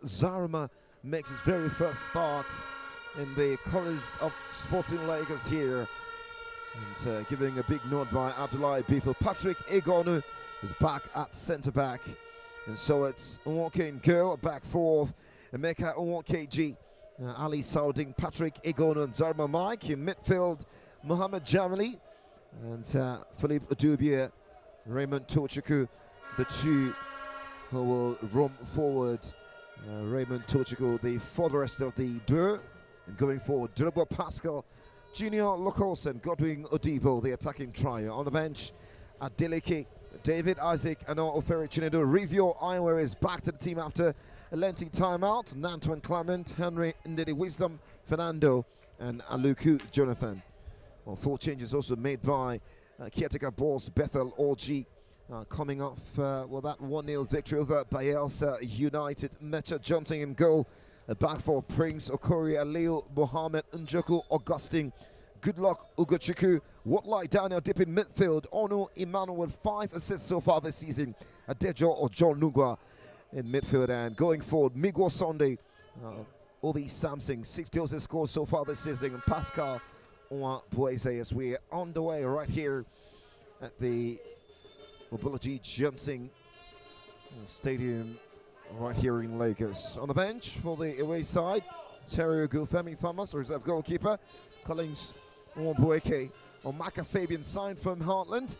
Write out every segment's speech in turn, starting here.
Zarma makes his very first start in the colours of Sporting Lagos here. And giving a big nod by Abdullahi Bifil. Patrick Egonu is back at centre-back. And so it's Nwoke Ngo back fourth. Emeka Nwokeji, Ali Saudin, Patrick Egonu and Zarma Mike. In midfield, Mohamed Jamali and Philippe Adubia, Raymond Tochukwu, the two who will roam forward. Raymond Tochukwu, the farthest of the duo. And going forward, Drogba Pascal, Junior Lokolsen, Godwin Odibo, the attacking trio. On the bench, Adeleke, David Isaac, and Oferi Chinedu. Review Iowa is back to the team after a lengthy timeout. Nantwin Clement, Henry Ndidi Wisdom, Fernando, and Aluku Jonathan. Well, 4 changes also made by caretaker boss Bethel Orji, coming off that 1-0 victory over Bayelsa United. Mecha Johnson in goal. Back for Prince Okori, Aleo Mohammed Njoku Augustine. Good luck Ugochukwu. Watlai Daniel Dip in midfield. Onu Emmanuel with 5 assists so far this season. Adejo or John Lugwa in midfield. And going forward, Miguel Sunday, Obi Samson, 6 goals has scored so far this season. And Pascal Bueze, as we're on the way right here at the Mobility Johnson Stadium right here in Lagos. On the bench for the away side, Terry Gufemi Thomas, reserve goalkeeper. Collins Nwambueke, Omaka Fabian signed from Heartland.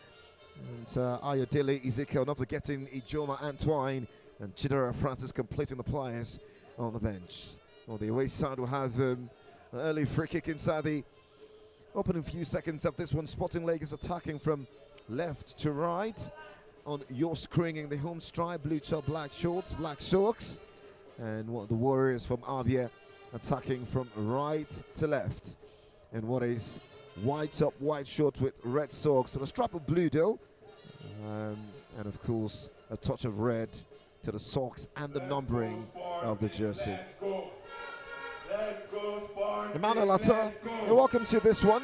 And Ayodele Ezekiel, not forgetting Ijoma Antoine and Chidera Francis completing the players on the bench. On the away side will have an early free kick inside the opening few seconds of this one. Sporting Lagos attacking from left to right. On your screen in the home stripe, blue top, black shorts, black socks. And what the Warriors from Abia attacking from right to left. And what is white top, white short with red socks and a strap of blue deal. And of course, a touch of red to the socks and the numbering of the jersey. Emmanuel Atta, welcome to this one.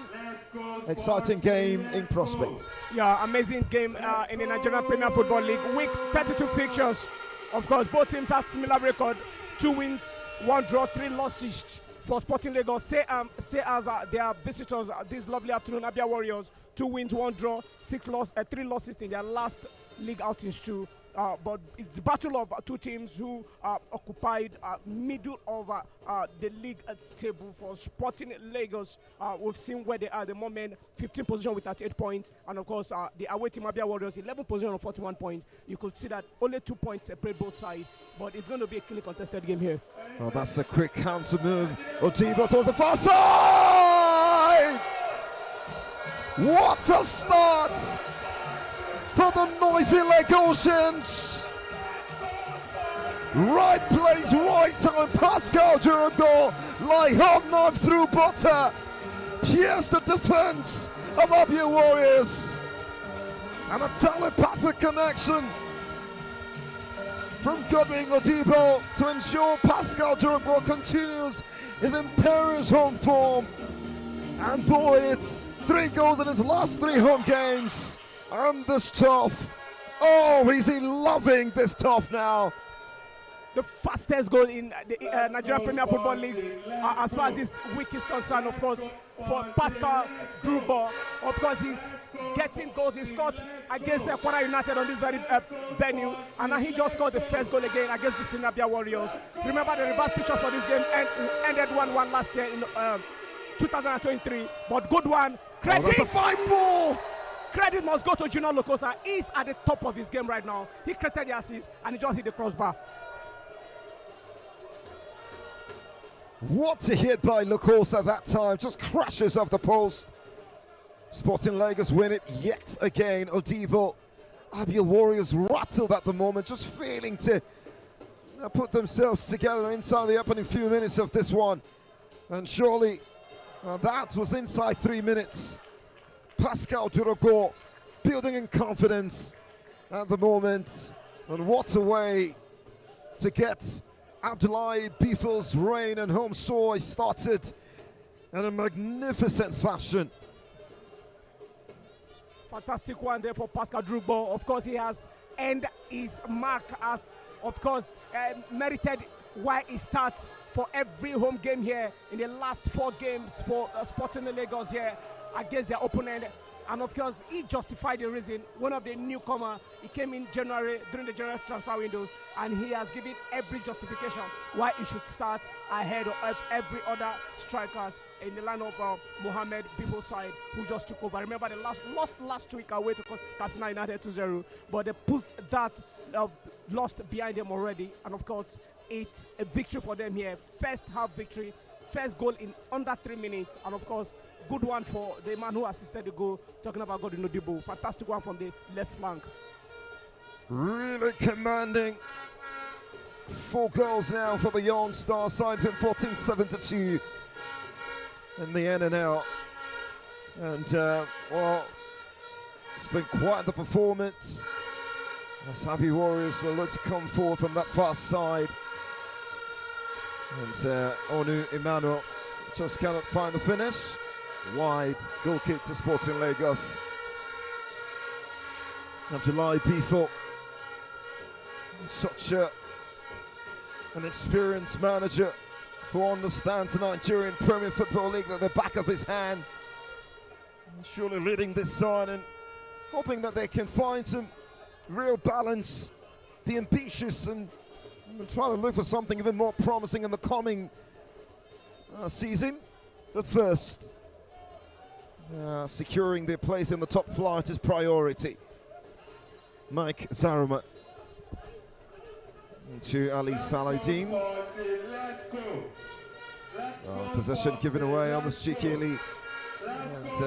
Exciting game in prospect. Yeah, amazing game in the Nigerian Premier Football League. Week 32 fixtures. Of course, both teams have similar record. 2 wins, 1 draw, 3 losses for Sporting Lagos. Say as they are visitors this lovely afternoon, Abia Warriors. 2 wins, 1 draw, 3 losses in their last league outings too. But it's a battle of 2 teams who occupied middle of the league table. For Sporting Lagos, we've seen where they are at the moment, 15th position with 38 points. And of course, the away team Abia Warriors, 11th position on 41 points. You could see that only 2 points separate both sides. But it's going to be a keenly contested game here. Oh, that's a quick counter move. Odibo towards the far side! What a start for the noisy Lagosians. Right place, right time. Pascal Durago, like hot knife through butter, pierced the defense of Abia Warriors. And a telepathic connection from Godwin Odibo to ensure Pascal Durago continues his imperious home form. And boy, it's 3 goals in his last 3 home games. And this tough. Oh, is he loving this tough now? The fastest goal in the Nigerian Premier Football League as far as this week is concerned, of course, for Pascal Drubo. Of course, he's getting goals. He scored against Kwara United on this very venue, and now he just scored the first goal again against the Abia Warriors. Remember, the reverse pictures for this game ended 1-1 last year in 2023, but good one. Credit. Oh, that's a fine ball. Credit must go to Junior Lokosa. He's at the top of his game right now. He created the assist and he just hit the crossbar. What a hit by Lokosa that time. Just crashes off the post. Sporting Lagos win it yet again. Odibo. Abia Warriors rattled at the moment, just failing to put themselves together inside the opening few minutes of this one. And surely that was inside 3 minutes. Pascal Durago building in confidence at the moment. And what a way to get Abdullahi Bifil's reign and home soil started in a magnificent fashion. Fantastic one there for Pascal Drugbo. Of course, he has earned his mark as, of course, merited why it starts for every home game here in the last 4 games for Sporting Lagos here against their opponent. And of course, he justified the reason. One of the newcomer, he came in January during the January transfer windows, and he has given every justification why he should start ahead of every other strikers in the line of Mohamed Bibo's side, who just took over. Remember, they lost last week away to Katsina United 2-0, but they put that lost behind them already. And of course, it's a victory for them here. First half victory, first goal in under 3 minutes, and of course, good one for the man who assisted the goal, talking about Godwin Odibo. Fantastic one from the left flank. Really commanding. 4 goals now for the Young Star side from 14-7-2 in the NNL. And, well, it's been quite the performance. As Abia Warriors will look to come forward from that far side. And Onu Emmanuel just cannot find the finish. Wide goal kick to Sporting Lagos. Abdullahi Bifo, such an experienced manager who understands the Nigerian Premier Football League at the back of his hand. Surely leading this side and hoping that they can find some real balance, be ambitious and try to look for something even more promising in the coming season. But first, securing their place in the top flight is priority. Mike Zaruma to Ali Salahuddin. Possession given away almost cheekily. And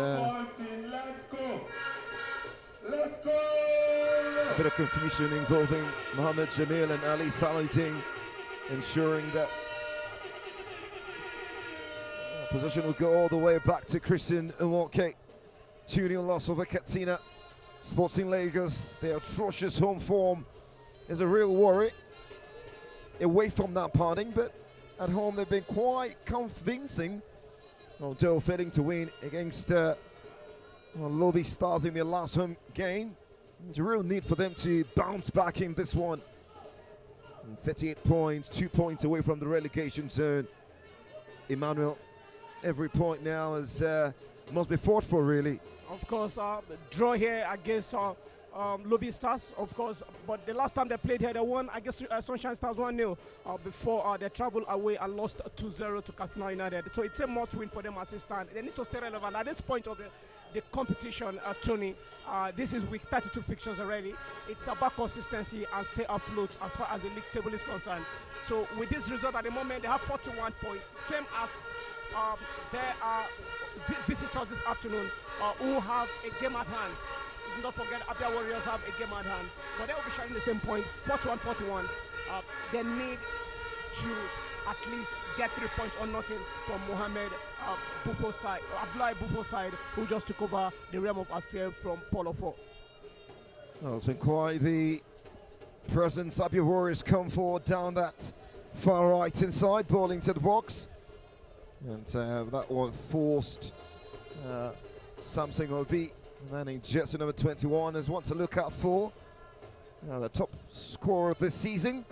a bit of confusion involving Mohamed Jamil and Ali Salahuddin, ensuring that possession will go all the way back to Christian Nwoke. 2-0 loss over Katsina. Sporting Lagos, their atrocious home form is a real worry. Away from that parting, but at home they've been quite convincing. Although failing to win against Lobby Stars in their last home game. There's a real need for them to bounce back in this one. 38 points, 2 points away from the relegation zone. Emmanuel, every point now is must be fought for, really. Of course, draw here against Lobby Stars, of course, but the last time they played here, they won against Sunshine Stars 1-0 before they traveled away and lost 2-0 to Katsina United. So it's a must win for them as it stands. They need to stay relevant at this point of the competition, Tony. This is week 32 fixtures already. It's about consistency and stay afloat as far as the league table is concerned. So with this result at the moment, they have 41 points, same as there are visitors this afternoon who have a game at hand. Do not forget, Abia Warriors have a game at hand, but they will be sharing the same point, 41-41. They need to at least get 3 points or nothing from Mohamed Bufo's side, Abdullahi Bufo's side, who just took over the realm of affair from Polo 4. Well, it's been quite the presence. Abia Warriors come forward down that far right inside, ball into the box. And that one forced Samson Obi, manning jersey number 21, is one to look out for. The top scorer this season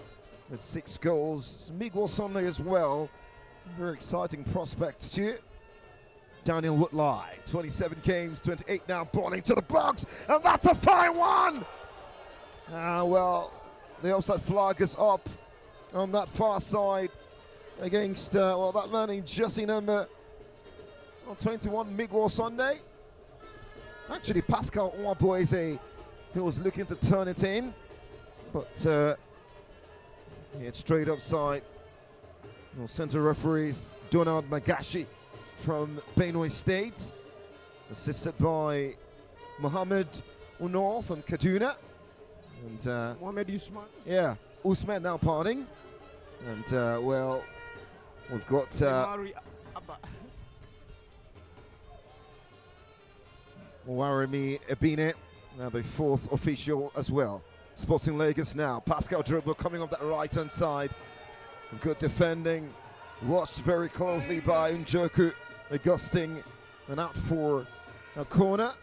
with 6 goals. Miguel Sunday as well. Very exciting prospect too. Daniel Woodley, 27 games, 28 now, ball into the box, and that's a fine one! Well, the offside flag is up on that far side against, well, that man in jersey number 21, Miguel Sunday. Actually, Pascal Nwabueze, who was looking to turn it in, but it's straight upside. Center referees Donald Magashi from Benue State, assisted by Mohammed Unor from Kaduna. And Mohamed Usman. Yeah, Usman now parting. And well, we've got Warimi Ebine, now the 4th official as well. Sporting Lagos now. Pascal Dribble coming off that right-hand side. Good defending. Watched very closely by Njoku Augustine, and out for a corner.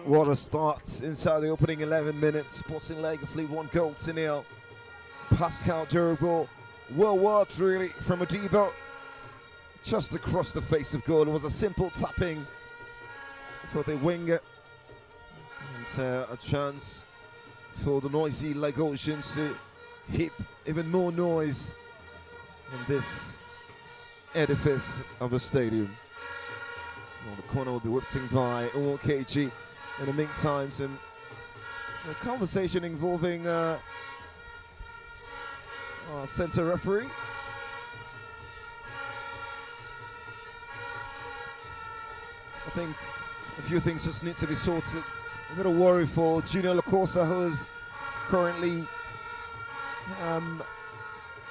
What a start inside the opening 11 minutes. Sporting Lagos lead 1-0. Pascal Durable, well worked really from Adibo. Just across the face of goal. It was a simple tapping for the winger. And a chance for the noisy Lagosians to heap even more noise in this edifice of a stadium. Well, the corner will be whipped in by OKG. In the meantime, some conversation involving our centre referee. I think a few things just need to be sorted. A bit of worry for Junior Lacosa, who is currently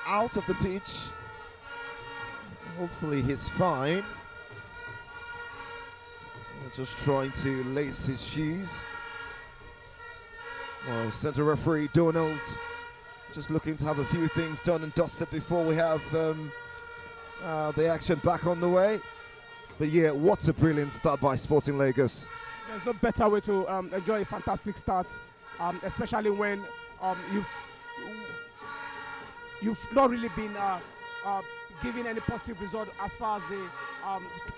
out of the pitch. Hopefully he's fine. Just trying to lace his shoes. Well, centre referee Donald just looking to have a few things done and dusted before we have the action back on the way. But yeah, what a brilliant start by Sporting Lagos. There's no better way to enjoy a fantastic start, especially when you've not really been giving any positive result as far as the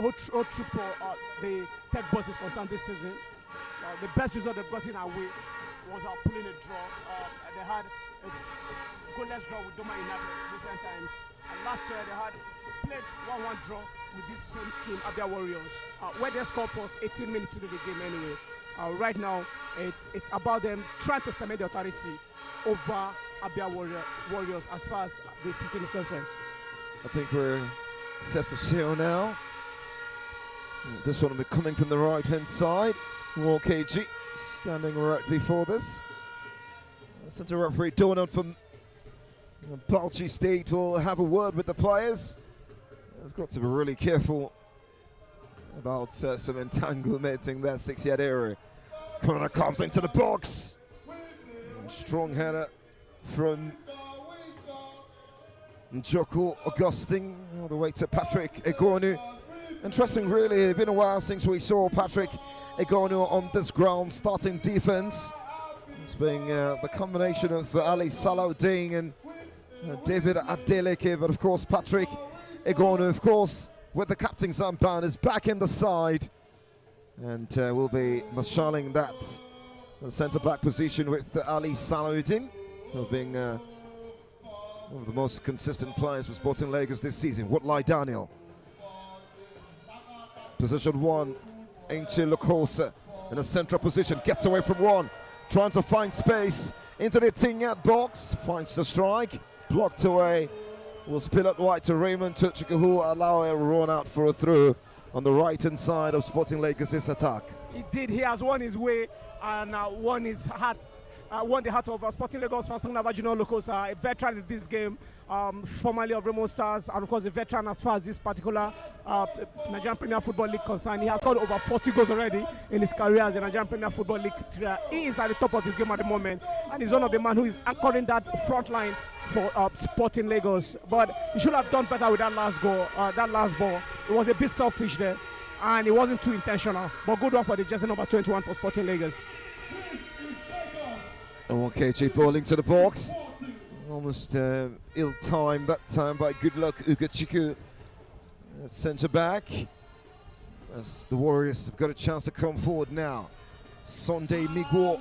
whole troop for the Tech Boys is concerned this season. The best result they've gotten away was pulling a draw. They had a goalless draw with Doma in recent times. And last year they had played 1-1 draw with this same team, Abia Warriors, where they scored for us 18 minutes into the game anyway. Right now, it's about them trying to cement the authority over Abia Warriors as far as the season is concerned. I think we're set for sail now. This one will be coming from the right-hand side. KG standing right before this. Centre referee Donald from Bauchi State will have a word with the players. I've got to be really careful about some entanglement in that 6-yard area. Corner comes into the box. Strong header from Njoko Augustine all the way to Patrick Egonu. Interesting really, it's been a while since we saw Patrick Egonu on this ground starting defense. It's been the combination of Ali Salaudin and David Adeleke, but of course Patrick Egonu, of course, with the captain's armband, is back in the side and will be marshalling that centre-back position with Ali Salaudin, who being one of the most consistent players for Sporting Lagos this season. Woodley Daniel. Position 1 into Lacosa in a central position. Gets away from one. Trying to find space into the 10-yard box. Finds the strike. Blocked away. Will spill it wide to Raymond Tuchika, who allow a run out for a through on the right-hand side of Sporting Lagos' attack. He did. He has won his way and won his heart. Won the heart of Sporting Lagos fans, talking about Junior Lacosa, a veteran in this game, formerly of Remo Stars, and of course a veteran as far as this particular Nigerian Premier Football League concerned. He has scored over 40 goals already in his career as a Nigerian Premier Football League player. He is at the top of his game at the moment, and he's one of the men who is anchoring that front line for Sporting Lagos. But he should have done better with that last goal, that last ball. It was a bit selfish there, and it wasn't too intentional. But good one for the jersey number 21 for Sporting Lagos. KG bowling to the box. Almost ill-timed that time by good luck Ugochukwu at centre back. As the Warriors have got a chance to come forward now. Sunday Migwo,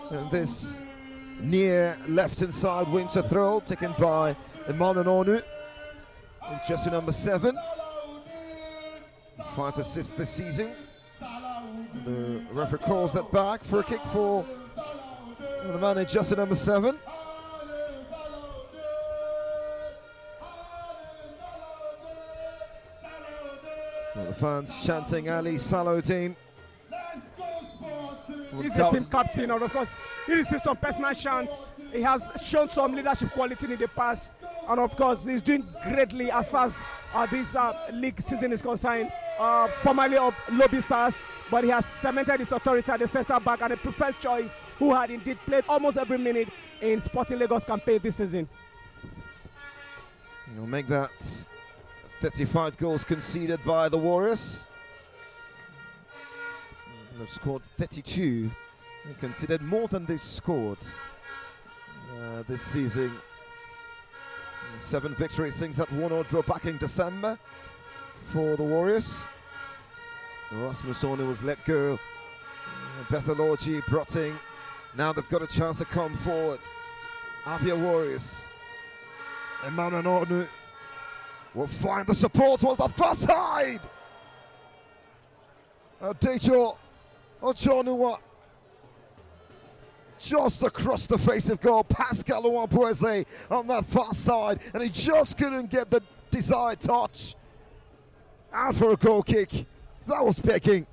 and this near left-hand side wing to throw taken by Emmanuel Onu in jersey number 7. 5 assists this season. The referee calls that back for a kick for the man in jersey number 7. Well, the fans chanting Ali Salaudin. He's the team captain, and of course he received some personal chants. He has shown some leadership quality in the past, and of course he's doing greatly as far as this league season is concerned. Formerly of Lobby Stars, but he has cemented his authority at the centre back and a preferred choice who had indeed played almost every minute in Sporting Lagos campaign this season. We'll make that 35 goals conceded by the Warriors. They've scored 32, and considered more than they've scored this season. 7 victories since that 1-0 draw back in December for the Warriors. Rasmus Onu was let go. Bethalogy brought in. Now they've got a chance to come forward. Abia Warriors. Emmanuel Onu will find the support towards the far side. Dejo Ochonuwa just across the face of goal. Pascal Ouampueze on that far side, and he just couldn't get the desired touch. Out for a goal kick. That was begging.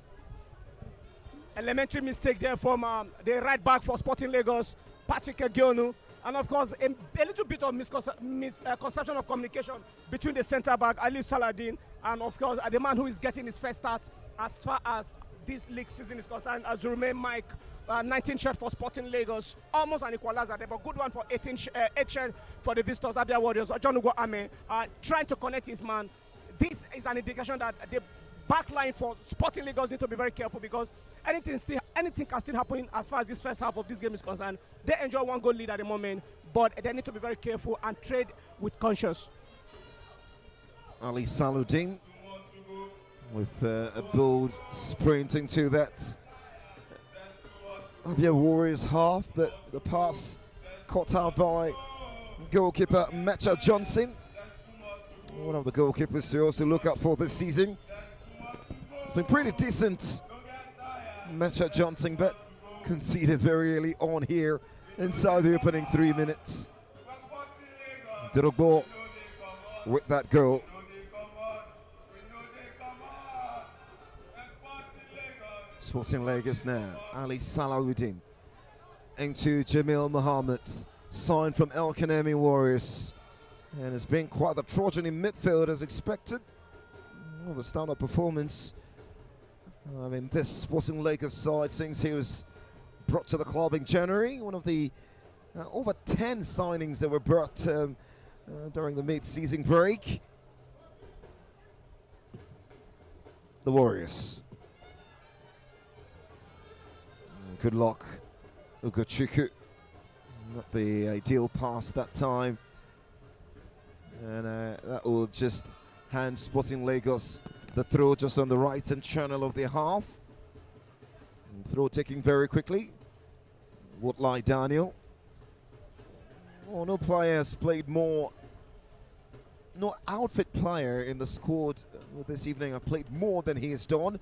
Elementary mistake there from the right back for Sporting Lagos, Patrick Egionu. And of course, a little bit of misconception of communication between the centre back, Ali Saladin, and of course, the man who is getting his first start as far as this league season is concerned, as Zurume Mike, 19 shot for Sporting Lagos, almost an equalizer there, but good one for 8 shot for the visitors, Abia Warriors. John Ugo Ame trying to connect his man. This is an indication that the back line for Sporting Lagos need to be very careful, because anything can still happen as far as this first half of this game is concerned. They enjoy 1-goal lead at the moment, but they need to be very careful and trade with conscience. Ali Saludin with a bold sprint into that Abia Warriors half, but the pass caught out by goalkeeper Mecha Johnson. One of the goalkeepers to also look out for this season. It's been pretty decent, Mecha Johnson, but conceded very early on here inside the opening 3 minutes. Drogbo with that goal. Sporting Lagos now. Ali Salawuddin into Jamil Mohammed, signed from El Kanemi Warriors, and has been quite the Trojan in midfield as expected. Well, the standout performance. I mean, this Sporting Lagos side, since he was brought to the club in January, one of the over 10 signings that were brought during the mid-season break. The Warriors. Good luck, Ugochukwu. Not the ideal pass that time. And that will just hand Sporting Lagos the throw just on the right-hand channel of the half. And throw taking very quickly. Woodley Daniel. Oh, no player has played more. No outfit player in the squad this evening have played more than he has done.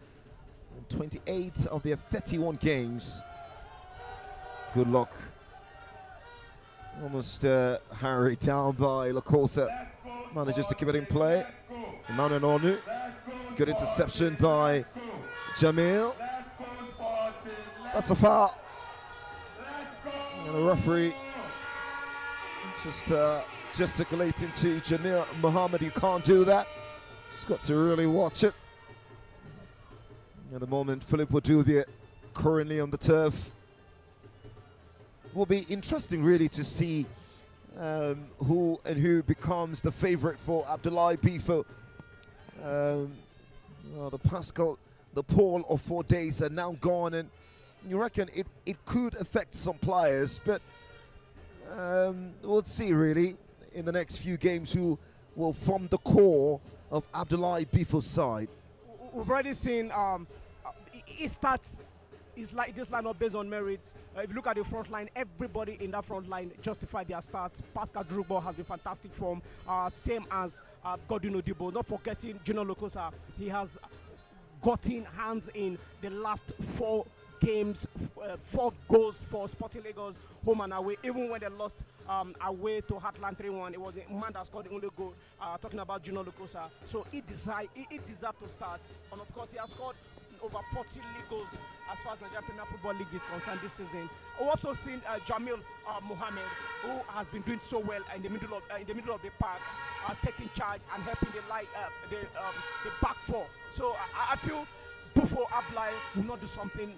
28 of their 31 games. Good luck. Almost harried down by Lacosa. Manages to keep it in play. Emmanuel Onu. Good interception by Jamil. That's a foul. And the referee just gesticulating to Jamil Mohammed. You can't do that. Just got to really watch it. At the moment, Filippo Dubia currently on the turf. Will be interesting really to see who becomes the favorite for Abdoulaye Bifo. The poll of 4 days are now gone, and you reckon it could affect some players, but we'll see really in the next few games who will form the core of Abdoulaye Bifo's side. We've already seen it starts. It's like this lineup based on merits. If you look at the front line, everybody in that front line justified their starts. Pascal Drogbo has been fantastic form, same as Godwin Odibo. Not forgetting Junior Lokosa. He has gotten hands in the last 4 games, 4 goals for Sporting Lagos, home and away. Even when they lost away to Heartland 3-1, it was a man that scored the only goal. Talking about Junior Lokosa. So he deserved to start. And of course, he has scored over 40 league goals as far as Nigerian Premier Football League is concerned this season. We've also seen Jamil Mohammed, who has been doing so well in the middle of the park, taking charge and helping the back four. So I feel Bufo Abdoulaye will not do something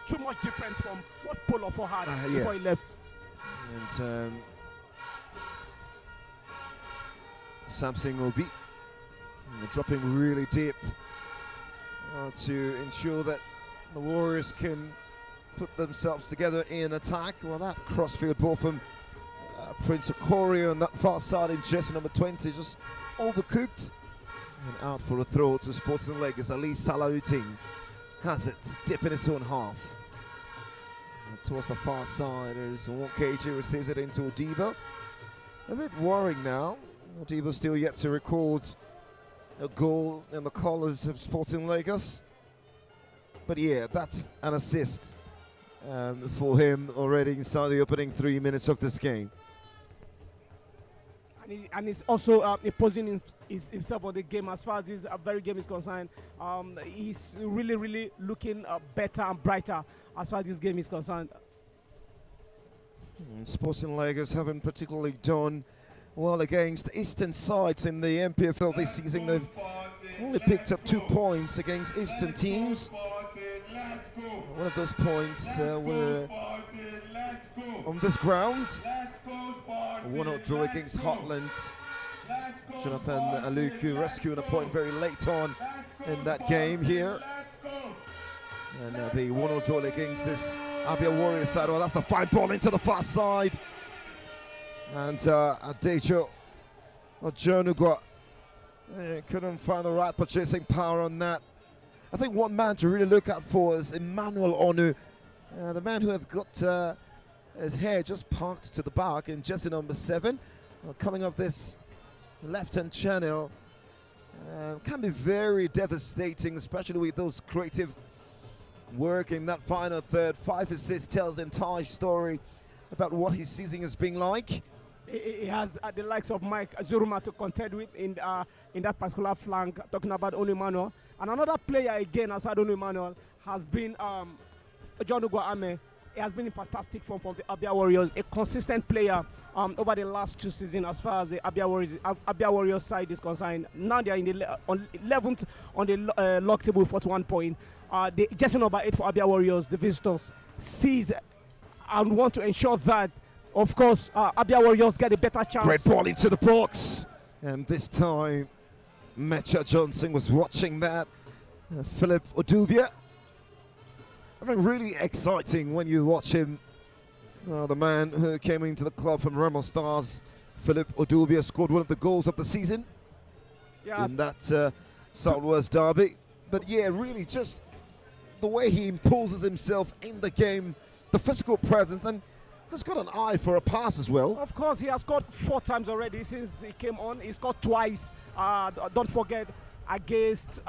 too much different from what Polo had before he left. And Samson Obi dropping really deep to ensure that the Warriors can put themselves together in attack. Well, that crossfield ball from Prince Okorie on that far side in jersey number 20 just overcooked. And out for a throw to Sporting Lagos. Ali Salauddin has it, deep in his own half. And towards the far side as KG receives it into Odibo. A bit worrying now. Odibo still yet to record a goal in the colours of Sporting Lagos. But yeah, that's an assist for him already inside the opening 3 minutes of this game. And he's also imposing himself on the game as far as this very game is concerned. He's really looking better and brighter as far as this game is concerned. Sporting Lagos haven't particularly done well against Eastern sides in the NPFL this season. They've only picked up 2 points against Eastern teams. One of those points were on this ground. A 1-0 draw against Heartland. Jonathan Aluku rescuing a point very late on in that game here. And the 1-0 draw against this Abia Warriors side. Well, that's a fine ball into the far side. And Adejo Ojonugwa couldn't find the right purchasing power on that. I think one man to really look out for is Emmanuel Onu, the man who has got his hair just parked to the back in jersey number 7. Coming off this left-hand channel can be very devastating, especially with those creative work in that final third. 5 assists tells the entire story about what his season has been like. He has the likes of Mike Zuruma to contend with in that particular flank, talking about Onu Emmanuel. And another player again aside Onu Emmanuel has been John Ame. He has been in fantastic form from the Abia Warriors, a consistent player over the last 2 seasons as far as the Abia Warriors side is concerned. Now they are in the 11th on the log table, 41 points. The jersey number 8 for Abia Warriors, the visitors, sees and want to ensure that, of course, Abia Warriors get a better chance. Great ball into the box. And this time, Mecha Johnson was watching that. Philip Odubia. I mean, really exciting when you watch him. The man who came into the club from Remo Stars, Philip Odubia, scored one of the goals of the season in that Southwest derby. But yeah, really just the way he imposes himself in the game, the physical presence, and has got an eye for a pass as well. Of course, he has scored 4 times already since he came on. He scored twice. Don't forget, against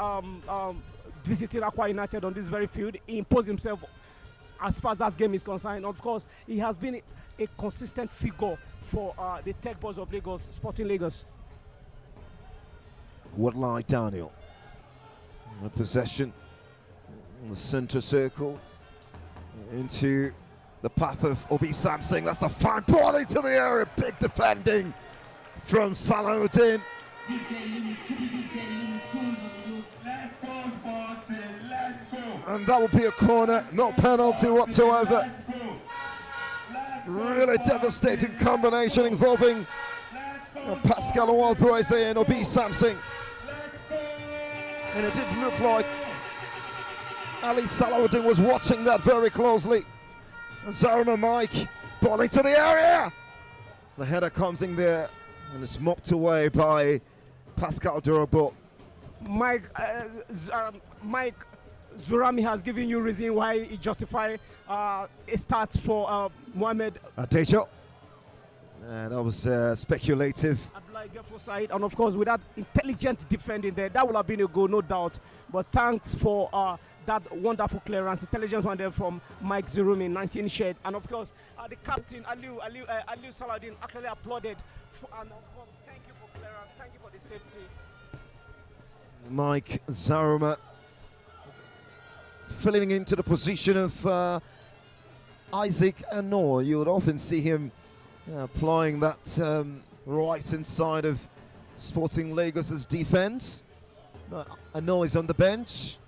visiting Aqua United on this very field. He imposed himself as far as that game is concerned. Of course, he has been a consistent figure for the Tech Boys of Lagos, Sporting Lagos. Woodline Daniel. A possession in the center circle into the path of Obi Samsung. That's a fine ball into the area. Big defending from Salauddin. And that will be a corner, not penalty whatsoever. Really devastating combination involving Pascal Owalbueze and Obi Samsung. And it did look like Ali Salauddin was watching that very closely. Zarma Mike, ball into the area. The header comes in there and it's mopped away by Pascal Durabo. Mike Zurami has given you reason why he justify a start for Mohamed Adejo. And that was speculative. Side, and of course with that intelligent defending there, that would have been a goal, no doubt. But thanks for that wonderful clearance, intelligent one there from Mike Zurumi, 19 shed, and of course the captain Aliu Salauddin actually applauded. And of course, thank you for clearance, thank you for the safety. Mike Zaruma filling into the position of Isaac Anor. You would often see him applying that right inside of Sporting Lagos's defense. Anor is on the bench.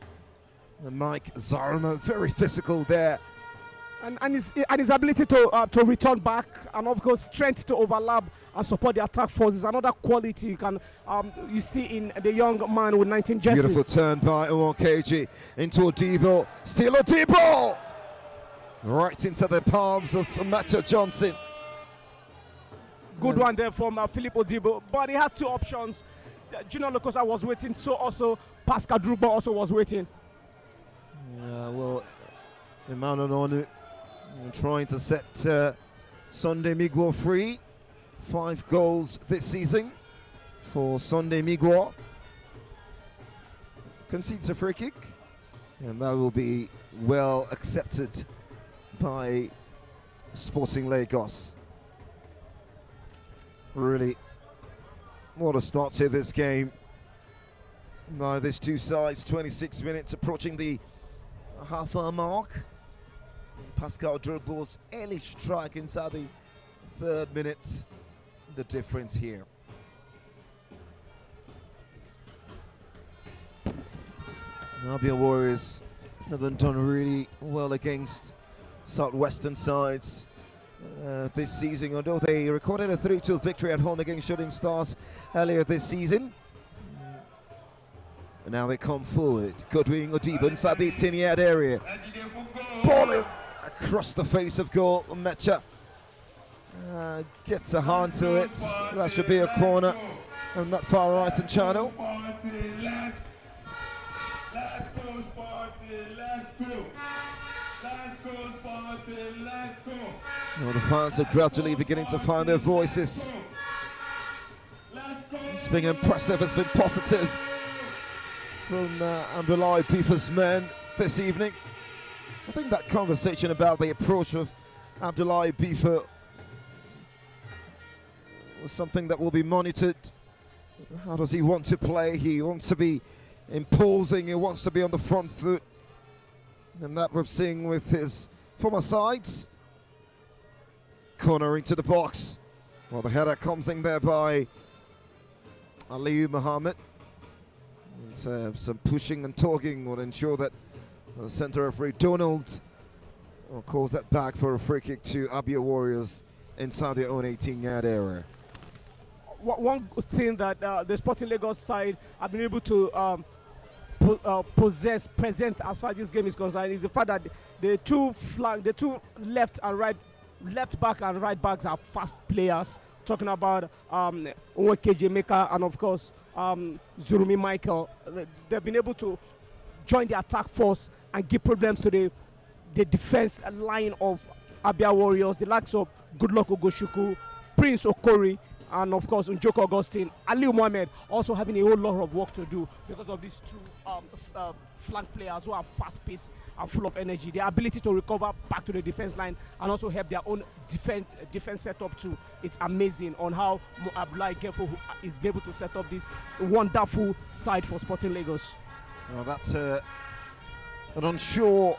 And Mike Zaruma very physical there And his ability to return back, and of course strength to overlap and support the attack force is another quality you see in the young man with 19 jersey. Beautiful turn by Nwokeji into Odibo. Still Odibo! Right into the palms of Macho Johnson. Good one there from Philip Odibo, but he had two options. Junior Lokosa was waiting, so also Pascal Drogba also was waiting. Yeah, well, Emmanuel Onu trying to set Sunday Migwa free. 5 goals this season for Sunday Migwa. Concedes a free kick, and that will be well accepted by Sporting Lagos. Really, what a start to this game by these two sides. 26 minutes approaching the half-hour mark. Pascal Drogba's early strike inside the 3rd minute, the difference here. Abia Warriors haven't done really well against Southwestern sides this season, although they recorded a 3-2 victory at home against Shooting Stars earlier this season. And now they come forward. Godwin Odibo inside the 10-yard area. Ball across the face of goal. Mecha gets a hand to it. That should be a corner on that far right-hand channel. Let's go, Sparty, let's go. Let's go, Sparty, let's go. Well, the fans are gradually beginning to find their voices. It's been impressive, it's been positive from Abdullah Bifa's men this evening. I think that conversation about the approach of Abdullah Bifa was something that will be monitored. How does he want to play? He wants to be imposing, he wants to be on the front foot. And that we've seen with his former sides. Corner into the box. Well, the header comes in there by Aliyu Muhammad. And, some pushing and talking will ensure that the centre referee Donald calls that back for a free kick to Abia Warriors inside their own 18-yard area. One thing that the Sporting Lagos side have been able to present as far as this game is concerned is the fact that the two left back and right backs are fast players. Talking about Nwokeji Emeka and of course Zurumi Michael. They've been able to join the attack force and give problems to the defense line of Abia Warriors. The likes of Goodluck Ogoshuku, Prince Okori, and of course Njoko Augustine. Aliu Mohammed also having a whole lot of work to do because of these two flank players who are fast-paced and full of energy. Their ability to recover back to the defense line and also help their own defense setup too. It's amazing on how Abdullah Gefo is able to set up this wonderful side for Sporting Lagos. Well, that's an unsure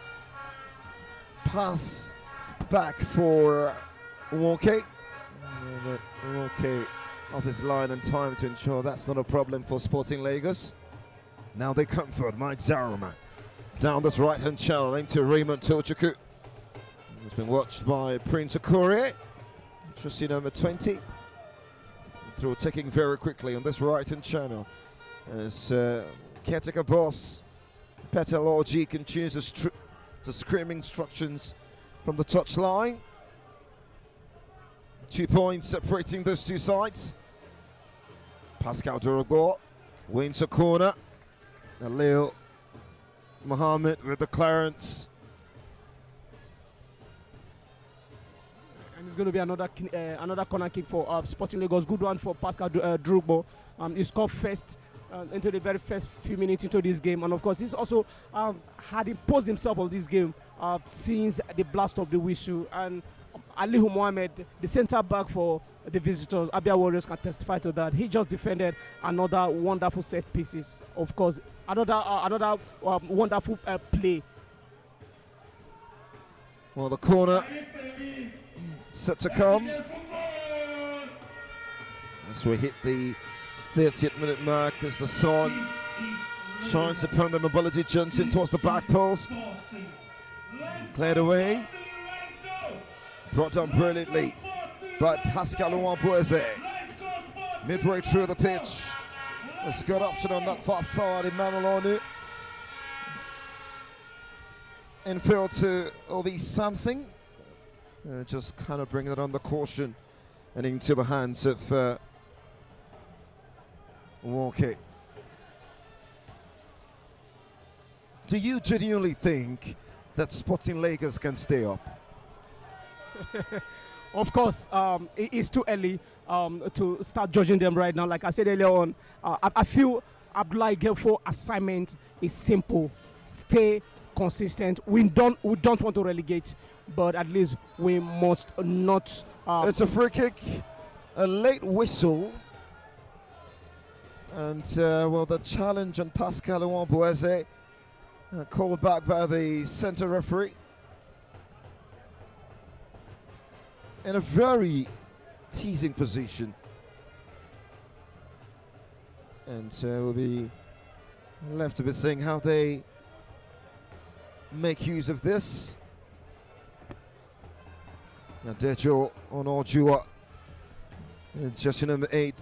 pass back for Nwoke. Okay, off his line and time to ensure that's not a problem for Sporting Lagos. Now they come forward. Mike Zaruma down this right-hand channel into Raymond Tochukwu. It's been watched by Prince Okori, trusty number 20. Through taking very quickly on this right-hand channel as caretaker boss Petel Orji continues to scream instructions from the touchline. 2 points separating those two sides. Pascal Drogba wins a corner. Aliyu Muhammad with the clearance. And it's going to be another corner kick for Sporting Lagos. Good one for Pascal Drogba. He scored first into the very first few minutes into this game. And of course, he's also had imposed himself on this game since the blast of the whistle. And Aliyu Mohammed, the centre back for the visitors, Abia Warriors, can testify to that. He just defended another wonderful set pieces. Of course, another wonderful play. Well, the corner set to come as we hit the 30th minute mark as the sun shines upon the Mobility Johnson towards the back post. Cleared away. Brought down brilliantly by Pascal Ouamboise. Midway through the pitch. There's good option on that far side. Emmanuel Onu. Infield to Ovi Samsing. Just kind of bringing it under caution and into the hands of Walker. Do you genuinely think that Sporting Lagos can stay up? Of course, it's too early to start judging them right now. Like I said earlier on, I feel Abdullah Gelfo assignment is simple: stay consistent. We don't want to relegate, but at least we must not. It's a free kick, a late whistle, and well, the challenge on Pascal Ouamboise called back by the centre referee. In a very teasing position, and we'll be left to be seeing how they make use of this. Now Dejo on Orjua, it's just number 8,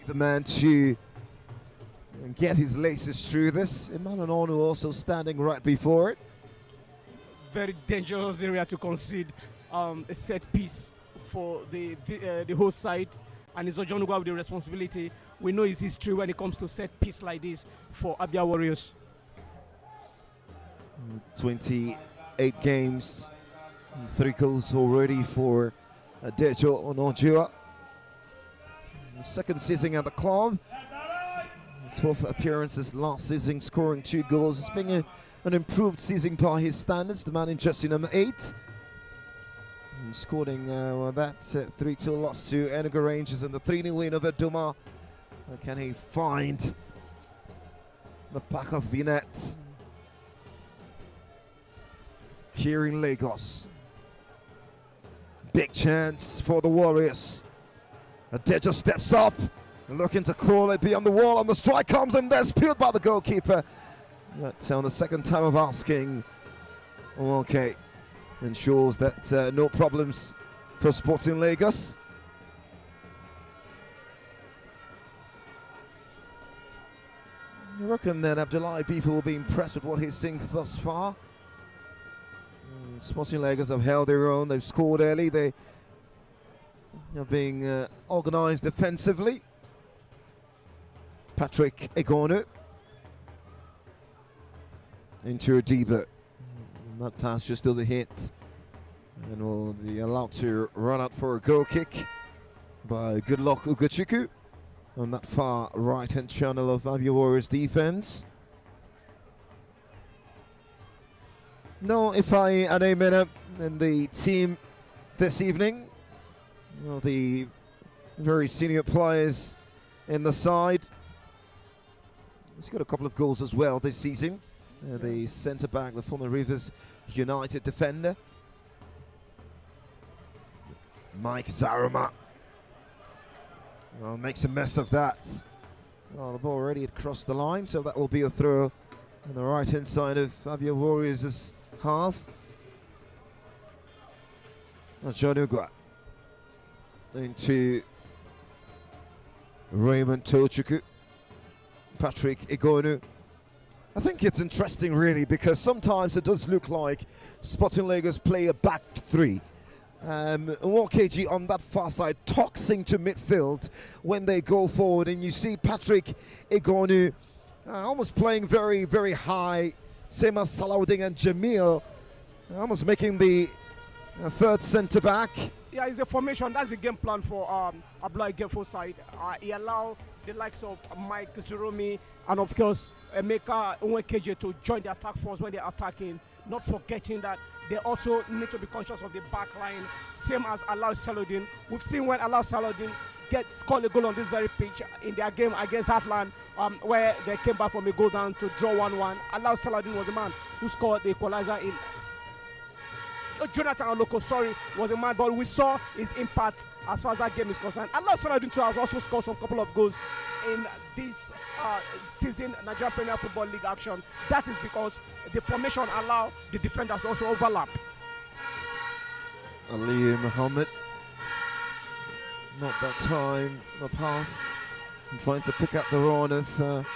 the man to get his laces through this. Emmanuel Onu also standing right before it. Very dangerous area to concede a set piece for the host side, and it's Ojonuga with the responsibility. We know his history when it comes to set piece like this for Abia Warriors. 28 games, 3 goals already for Dejo Onojua. Second season at the club, 12 appearances last season, scoring 2 goals. It's been an improved season by his standards. The man in jersey number 8, and scoring that 3-2 loss to Enugu Rangers and the 3-0 win over Duma. Can he find the back of the net here in Lagos? Big chance for the Warriors. Adejo steps up, looking to crawl it beyond the wall, and the strike comes, and there's peeled by the goalkeeper. But on the second time of asking, okay, ensures that no problems for Sporting Lagos. I reckon that Abdullah Bifa will be impressed with what he's seen thus far. Sporting Lagos have held their own. They've scored early. They are being organised defensively. Patrick Egonu into Adiba. That pass just to the hit, and will be allowed to run out for a goal kick by Goodluck Ugochukwu on that far right-hand channel of Abia Warriors defense. No Ifeanyi Ademina and the team this evening. Well, the very senior players in the side. He's got a couple of goals as well this season. The centre-back, the former Rivers United defender, Mike Zaruma, makes a mess of that. Well, the ball already had crossed the line, so that will be a throw on the right-hand side of Abia Warriors' half. Jonugwa into Raymond Tochukwu, Patrick Egonu. I think it's interesting really, because sometimes it does look like Sporting Lagos play a back 3. Nwokeji on that far side toxing to midfield when they go forward, and you see Patrick Egonu almost playing very, very high, same as Salahuddin and Jamil, almost making the third centre back. Yeah, it's a formation. That's the game plan for Abdullah Gelfo's side. He allowed the likes of Mike Zurumi and of course Emeka Nwokeji to join the attack force when they're attacking, not forgetting that they also need to be conscious of the back line, same as Alao Salahuddin. We've seen when Alao Salahuddin scored a goal on this very pitch in their game against Heartland, where they came back from a goal down to draw 1-1. Alao Salahuddin was the man who scored the equalizer in Jonathan Oloko, was the man, but we saw his impact as far as that game is concerned. Alao Salahuddin too has also scored some couple of goals in this season Nigerian Premier Football League action. That is because the formation allow the defenders to also overlap. Ali Muhammad. Not that time, the pass. And trying to pick up the run of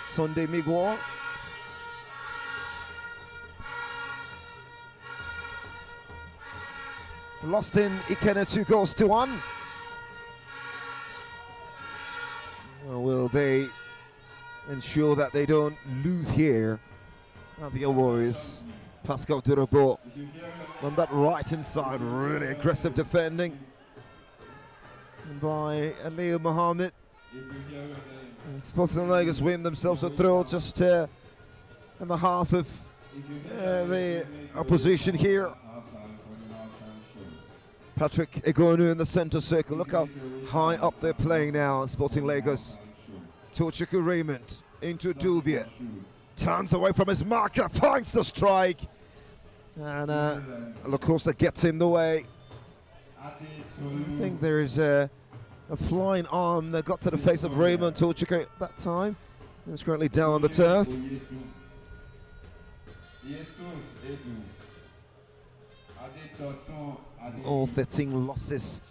Sunday Migwa. Lost in Ikena 2-1. Will they ensure that they don't lose here? Abia Warriors. Pascal Durabo on that right hand side, really aggressive defending by Ali Muhammad. And Sporting Lagos win themselves a thrill just in the half of the opposition here. Patrick Egonu in the centre circle. Look how high up they're playing now. Sporting Lagos. Tochukwu Raymond into Dubia. Turns away from his marker, finds the strike. And Lacosta gets in the way. I think there is a flying arm that got to the face of Raymond Tochukwu at that time. He's currently down on the turf. All 13 losses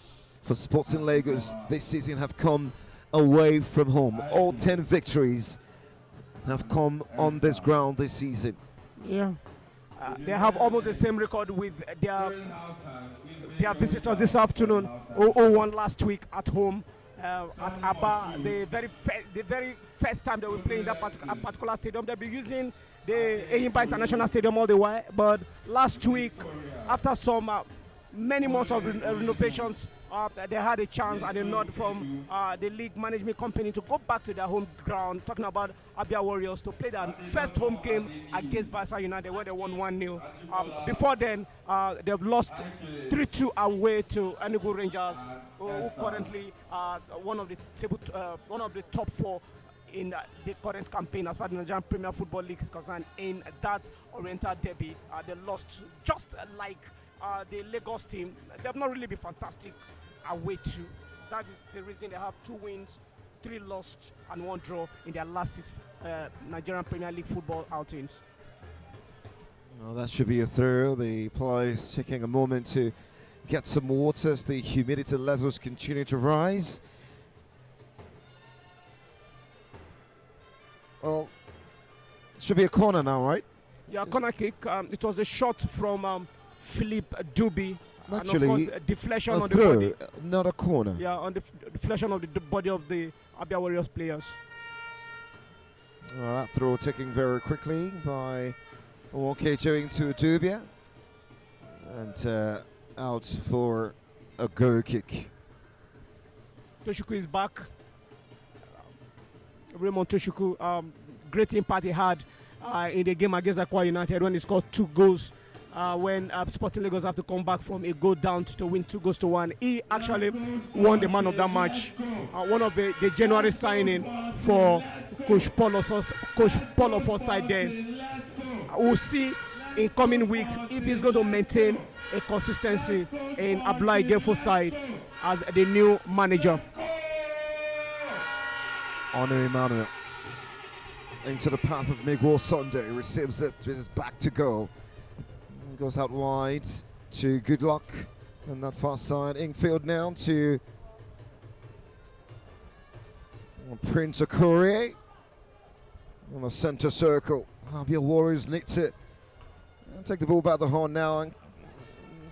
for Sporting Lagos this season have come away from home. All 10 victories have come on this ground this season. Yeah. They have almost the same record with their visitors this afternoon. 0-1 last week at home at Abia. The very first time they will play in that particular stadium, they'll be using the Eyimba International Stadium all the way. But last week, after some many months of renovations, they had a chance and a nod from the league management company to go back to their home ground, talking about Abia Warriors, to play their first home game against Barca United, where they won 1-0. Before then, they've lost 3-2 away to Enugu Rangers, who currently one of the top 4 in the current campaign as far as the Nigerian Premier Football League is concerned. In that Oriental Derby, they lost just like the Lagos team. They've not really been fantastic away too. That is the reason they have 2 wins, 3 lost, and 1 draw in their last 6 Nigerian Premier League football outings. Well, that should be a throw. The players taking a moment to get some water as the humidity levels continue to rise. Well, it should be a corner now, right? Yeah, corner kick. It was a shot from Philippe Duby. Actually, and of course, deflection on throw, the body. Not a corner. Yeah, on the deflection of the body of the Abia Warriors players. That throw taken very quickly by Okejo into Dubia. And out for a goal kick. Tochukwu is back. Raymond Tochukwu, great impact he had in the game against Akwa United when he scored 2 goals. When Sporting Lagos have to come back from a goal down to win 2-1. He actually won the man of that match. One of the January signing for Coach Paul of side there. We'll see in coming weeks if he's going to maintain a consistency in Abdullahi Gefo side as the new manager. Onu Emmanuel into the path of Miguel Sunday, receives it with his back to goal. Goes out wide to Good Luck on that far side. Infield now to Prince Okorie on the centre circle. Abia Warriors need to take the ball back the horn now and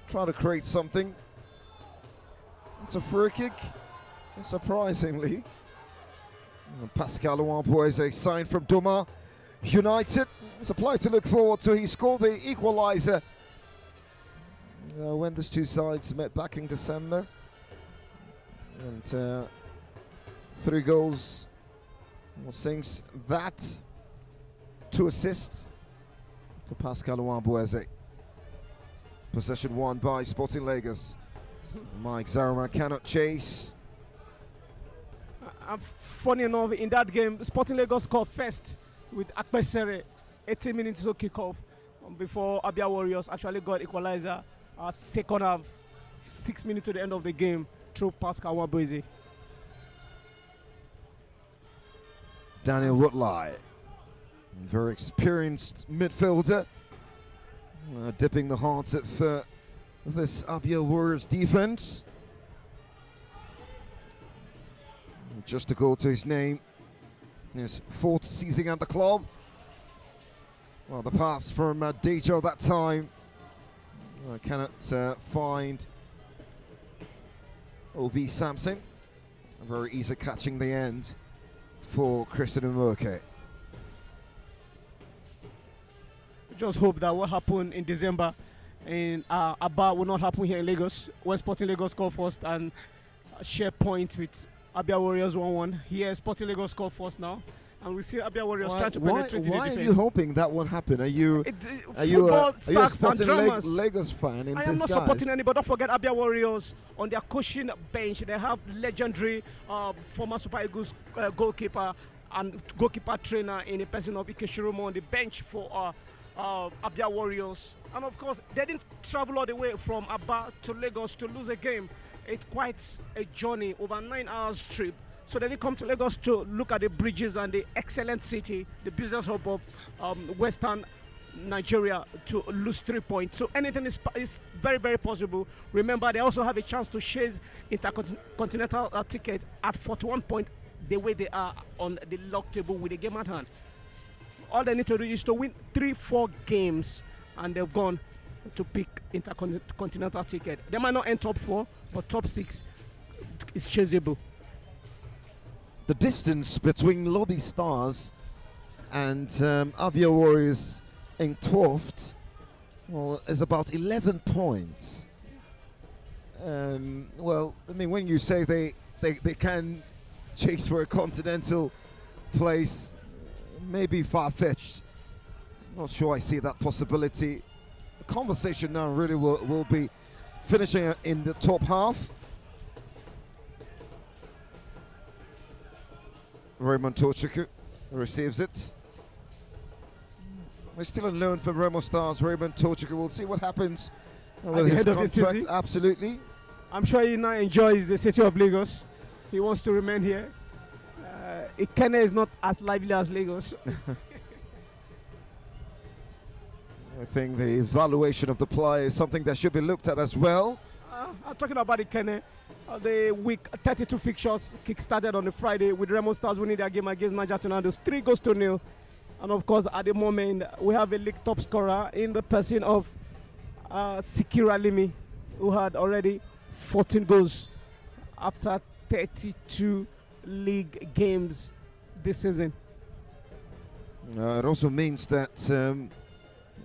try to create something. It's a free kick, surprisingly. Pascal Ouamboise signed from Doma United. It's a player to look forward to. He scored the equaliser when these 2 sides met back in December. And 3 goals. Well, since that, 2 assists for Pascal Ouamboise. Possession won by Sporting Lagos. Mike Zarama cannot chase. Funny enough, in that game, Sporting Lagos scored first with Akpesere, 18 minutes to kick off before Abia Warriors actually got equalizer. Second half, 6 minutes to the end of the game through Pascal Ouamboise. Daniel Woodley, very experienced midfielder, dipping the heart of this Abia Warriors defense. Just to go to his name, his 4th season at the club. Well, the pass from Dejo that time. I cannot find O.B. Sampson. Very easy catching the end for Christian Umoke. Just hope that what happened in December in Abba will not happen here in Lagos, when Sporting Lagos score first and share points with Abia Warriors 1-1. Here, Sporting Lagos score first now, and we see Abia Warriors trying to penetrate the defense. Why are you hoping that won't happen? Are you a Sporting Lagos fan in disguise? I am not supporting anybody. Don't forget Abia Warriors on their coaching bench. They have legendary former Super Eagles goalkeeper and goalkeeper trainer in the person of Ikeshiromo on the bench for Abia Warriors. And of course, they didn't travel all the way from Abba to Lagos to lose a game. It's quite a journey, over 9 hours trip. So they didn't come to Lagos to look at the bridges and the excellent city, the business hub of Western Nigeria, to lose 3 points. So anything is very, very possible. Remember, they also have a chance to chase intercontinental ticket at 41 points, the way they are on the log table with the game at hand. All they need to do is to win 3-4 games, and they've gone to pick intercontinental ticket. They might not end top 4, but top 6 is chaseable. The distance between Lobby Stars and Abia Warriors in 12th, well, is about 11 points. Well, I mean, when you say they can chase for a continental place, maybe far-fetched. Not sure I see that possibility. The conversation now really will be finishing in the top half. Raymond Tochuku receives it. We're still on loan from Remo Stars. Raymond Tochuku. We'll see what happens with his contract. Absolutely. I'm sure he now enjoys the city of Lagos. He wants to remain here. Ikene is not as lively as Lagos. I think the evaluation of the player is something that should be looked at as well. I'm talking about Ikene. The week 32 fixtures kick-started on the Friday with Remo Stars winning their game against Niger Tornadoes 3-0. And of course, at the moment, we have a league top scorer in the person of Sikira Limi, who had already 14 goals after 32 league games this season. It also means that,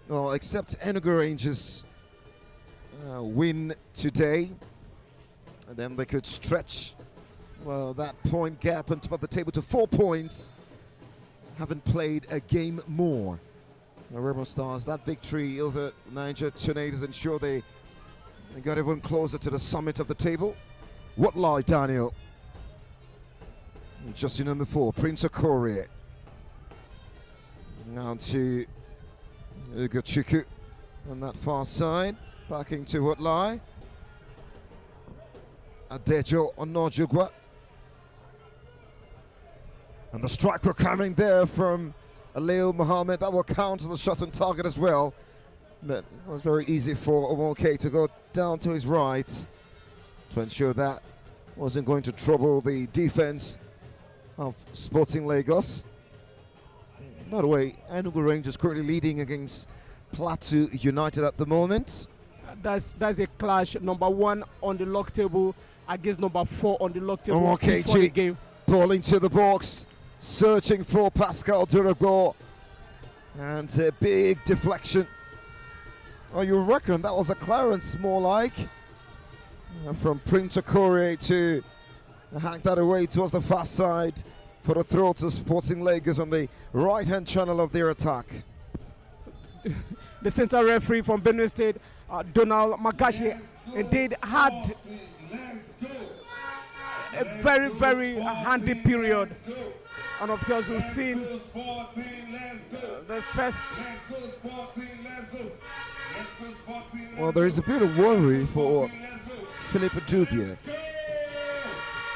well, except Enugu Rangers win today, and then they could stretch, well, that point gap on top of the table to 4 points, haven't played a game more. The Rebel Stars, that victory over Niger Tornadoes ensure they got even closer to the summit of the table. What lie, Daniel? Just in number 4, Prince Okorie. Now to Ugochukwu on that far side. Backing to what lie. Adejo Onojugwa. And the strike were coming there from Aleo Mohammed. That will count as a shot on target as well. But it was very easy for Omoke to go down to his right to ensure that wasn't going to trouble the defense of Sporting Lagos. By the way, Enugu Rangers currently leading against Plateau United at the moment. That's a clash. Number 1 on the log table against number 4 on the log table. Omoke game. Ball into the box, searching for Pascal Durago, and a big deflection. Oh, you reckon that was a clearance more like? From Prince Okorie to hack that away towards the far side for the throw to Sporting Lagos on the right-hand channel of their attack. The center referee from Benue State, Donald Magashi, indeed had a very, very handy period. And of course, we've seen the first. Well, there is a bit of worry for Philip Dubia.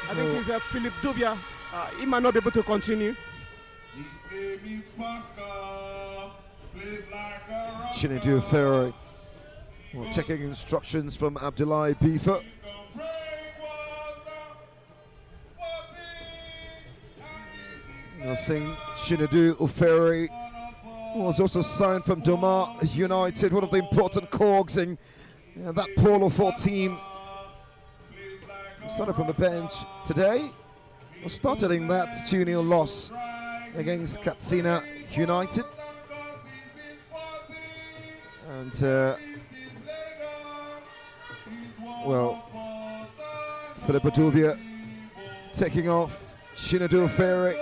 I think it's Philip Dubia. He might not be able to continue. Chinedu Ferro Well, checking instructions from Abdullah Bifa. I've seen Chinedu Ufere was also signed from Doma United, one of the important cogs in that Polo 4 team. Started from the bench today. Started in that 2-0 loss against Katsina United. And, well, Philip Adubia taking off Chinedu Ufere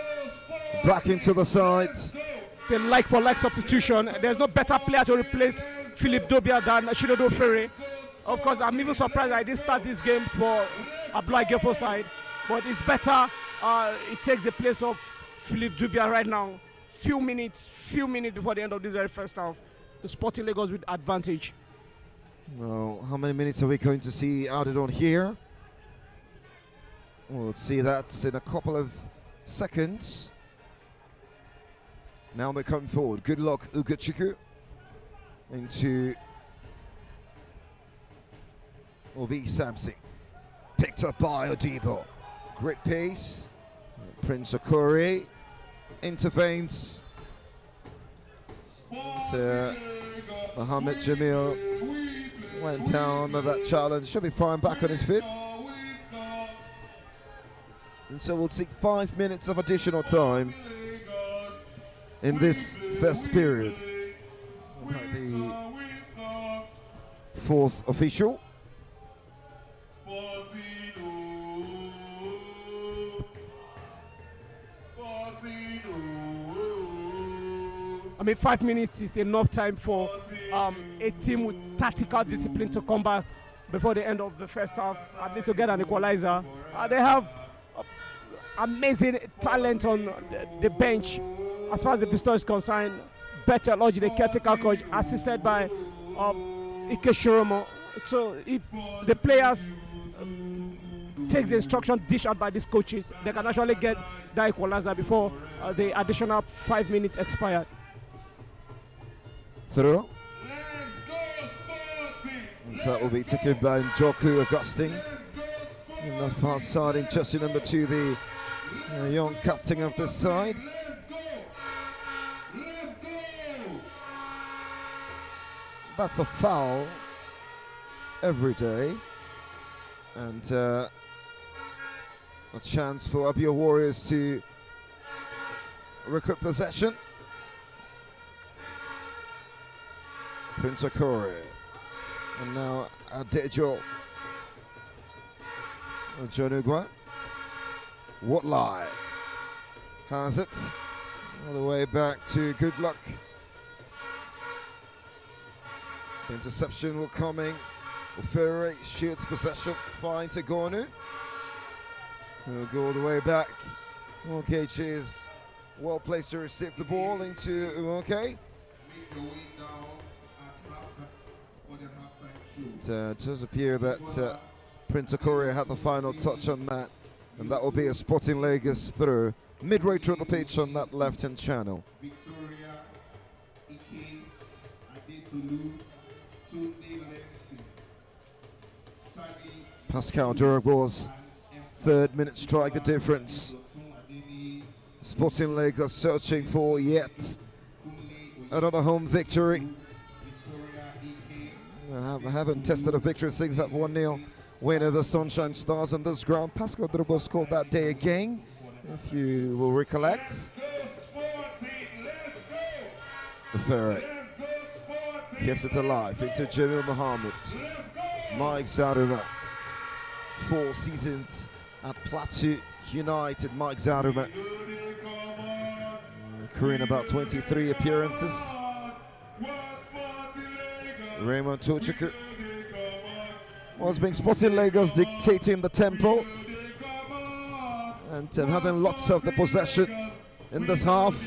back into the side. It's a like-for-like substitution. There's no better player to replace Philip Dobia than Chinedu Ufere. Of course, I'm even surprised I didn't start this game for Abdullah Gefo side, but it's better. It takes the place of Philip Dubia right now. Few minutes before the end of this very first half. The Sporting Lagos with advantage. Well, how many minutes are we going to see added on here? We'll see that in a couple of seconds. Now they come forward. Good luck, Ugochukwu. Into Obi Samson. Picked up by Odibo. Great pace. Prince Okori intervenes. Mohamed Jamil went down with that challenge. Should be fine back on his feet. And so we'll take 5 minutes of additional time in this first period. The fourth official. I mean, 5 minutes is enough time for a team with tactical discipline to come back before the end of the first half, at least to get an equalizer. They have amazing talent on the bench as far as the visitor is concerned. Better Lodge, the caretaker coach, assisted by Ike Shiromo. So if the players take the instruction dished out by these coaches, they can actually get the equalizer before the additional 5 minutes expired. Through. And that will be taken by Njoku Augustine. In the far side, in jersey number 2, the young captain of this side. That's a foul every day. And a chance for Abia Warriors to recoup possession. Prince Okori. And now Adejo. Jonugwa. What lie? Has it. All the way back to Good Luck. The interception will coming. Ufere shoots possession. Finds Egonu. He'll go all the way back. Umoke is well placed to receive the ball into Umoke. It does appear that Prince Okori had the final touch on that, and that will be a Sporting Lagos through midway through the pitch on that left-hand channel. Pascal Duragbo's 3rd minute striker difference. Sporting Lagos searching for yet another home victory. I haven't tested a victory since that 1-0 win over Sunshine Stars on this ground. Pascal Duragbo scored that day again, if you will recollect. The Ferret keeps it alive into Jamil Mohammed. Mike Zaruma, 4 seasons at Plateau United. Mike Zaruma, career about 23 appearances. Raymond Tochukwu was being Sporting Lagos dictating the tempo and having lots of the possession in this half.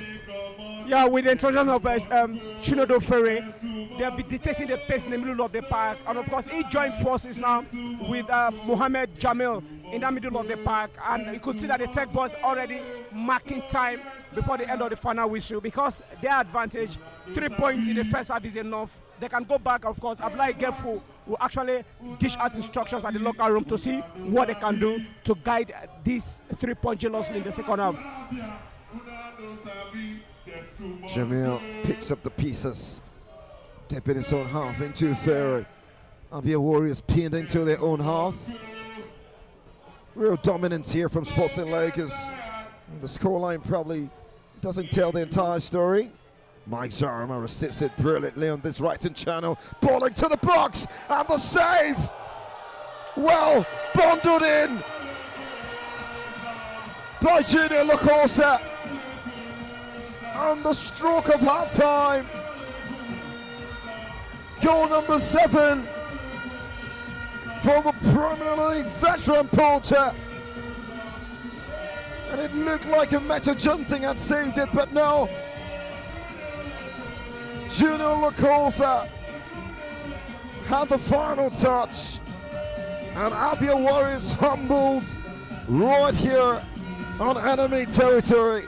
Yeah, with the introduction of Chinedu Ufere, they'll be dictating the pace in the middle of the park. And of course, he joined forces now with Mohamed Jamil in the middle of the park. And you could see that the tech boys already marking time before the end of the final whistle, because their advantage, 3 points in the first half is enough. they can go back. Of course, Abia Gefu will actually dish out instructions at the locker room to see what they can do to guide this 3-point jealously in the second half. Jamil picks up the pieces, dipping his own half into Ferry. Abia Warriors pinned into their own half. Real dominance here from Sporting Lagos. The scoreline probably doesn't tell the entire story. Mike Zarma receives it brilliantly on this right-hand channel. Balling to the box, and the save! Well bundled in by Junior Lacosa. On the stroke of half-time. Goal number 7 from the Premier League veteran Porter. And it looked like a Meta Junting had saved it, but no. Junior Lacosa had the final touch. And Abia Warriors humbled right here on enemy territory.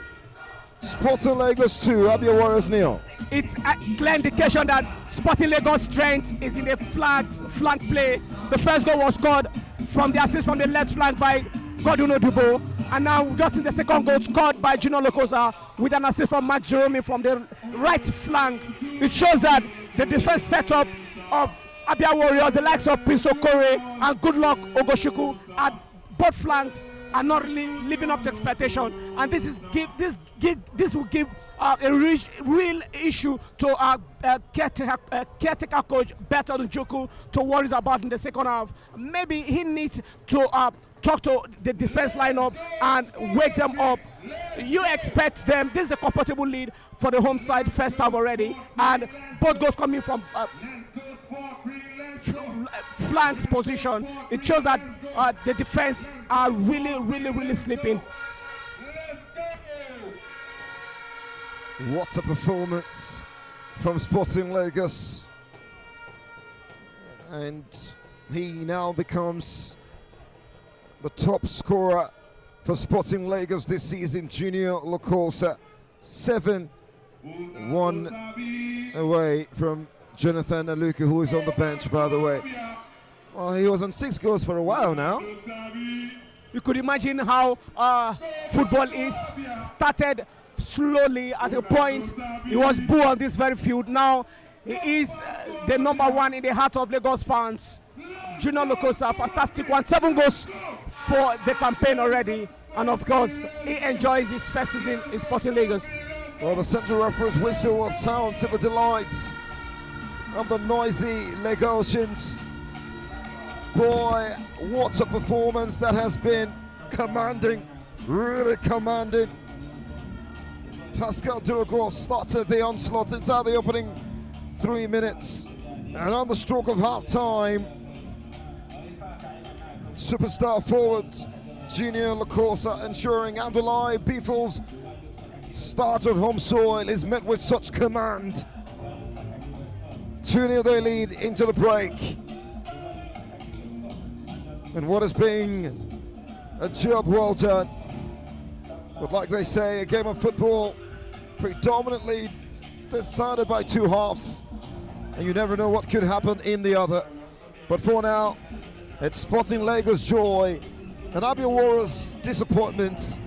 Sporting Lagos 2, Abia Warriors 0. It's a clear indication that Sporting Lagos' strength is in the flank play. The first goal was scored from the assist from the left flank by Godwin Odibo, and now just in the second goal scored by Junior Lacosa with an assist from Max Jerome from the right flank. It shows that the defense setup of Abia Warriors, the likes of Prince Okore and Goodluck Ogoshiku at both flanks, are not really living up to expectation, and this will give a real issue to caretaker coach Bertrand Njoku to worry about in the second half. Maybe he needs to talk to the defense lineup and wake them up. You expect them. This is a comfortable lead for the home side first half already, and both goals coming from flanks position. It shows that the defense are really sleeping. What a performance from Sporting Lagos. And he now becomes the top scorer for Sporting Lagos this season, Junior Lacosa. 7-1 away from Jonathan Aluka, who is on the bench, by the way. Well, he was on 6 goals for a while now. You could imagine how football is started slowly. At a point, he was booed on this very field. Now he is the number 1 in the heart of Lagos fans. Junior Lacosa, fantastic one. 7 goals for the campaign already. And of course, he enjoys his first season in Sporting Lagos. Well, the central referee's whistle will sound to the delights of the noisy Lagosians. Boy, what a performance that has been. Commanding, really commanding. Pascal Durago started the onslaught inside the opening 3 minutes. And on the stroke of half-time, superstar forward Junior Lacosa ensuring Abdoulaye Beefle's start on home soil is met with such command. 2-0 they lead into the break. And what has been a job well done. But like they say, a game of football predominantly decided by 2 halves. And you never know what could happen in the other. But for now, it's Sporting Lagos joy and Abia Warriors disappointment.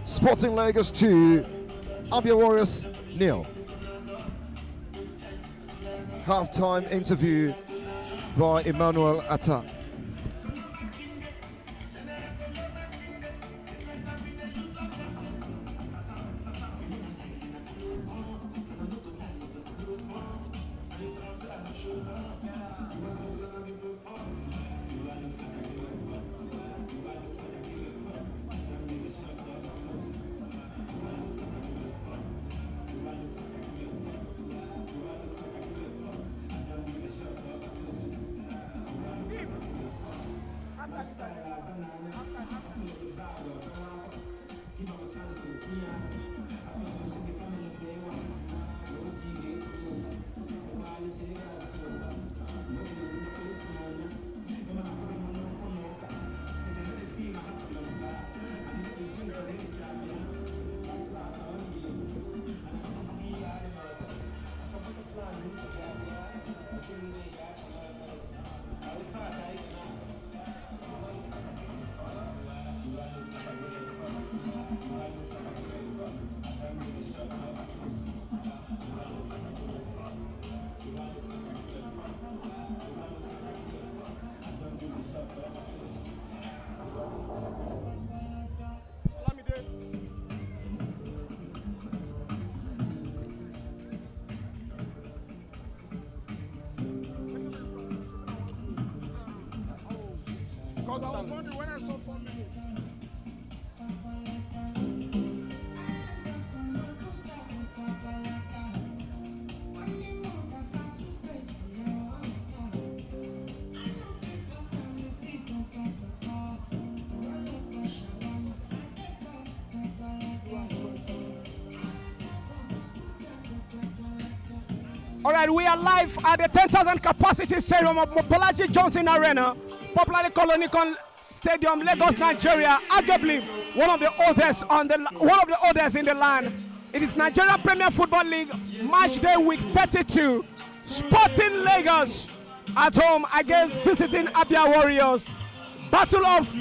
Sporting Lagos 2, Abia Warriors 0. Half-time interview by Emmanuel Atta. Because I was wondering when I saw 4 minutes. All right, we are live at the 10,000 capacity stadium of Bolaji Johnson Arena, popularly called Onikon Stadium, Lagos, Nigeria. Arguably one of the oldest in the land. It is Nigerian Premier Football League match day week 32. Sporting Lagos at home against visiting Abia Warriors. Battle of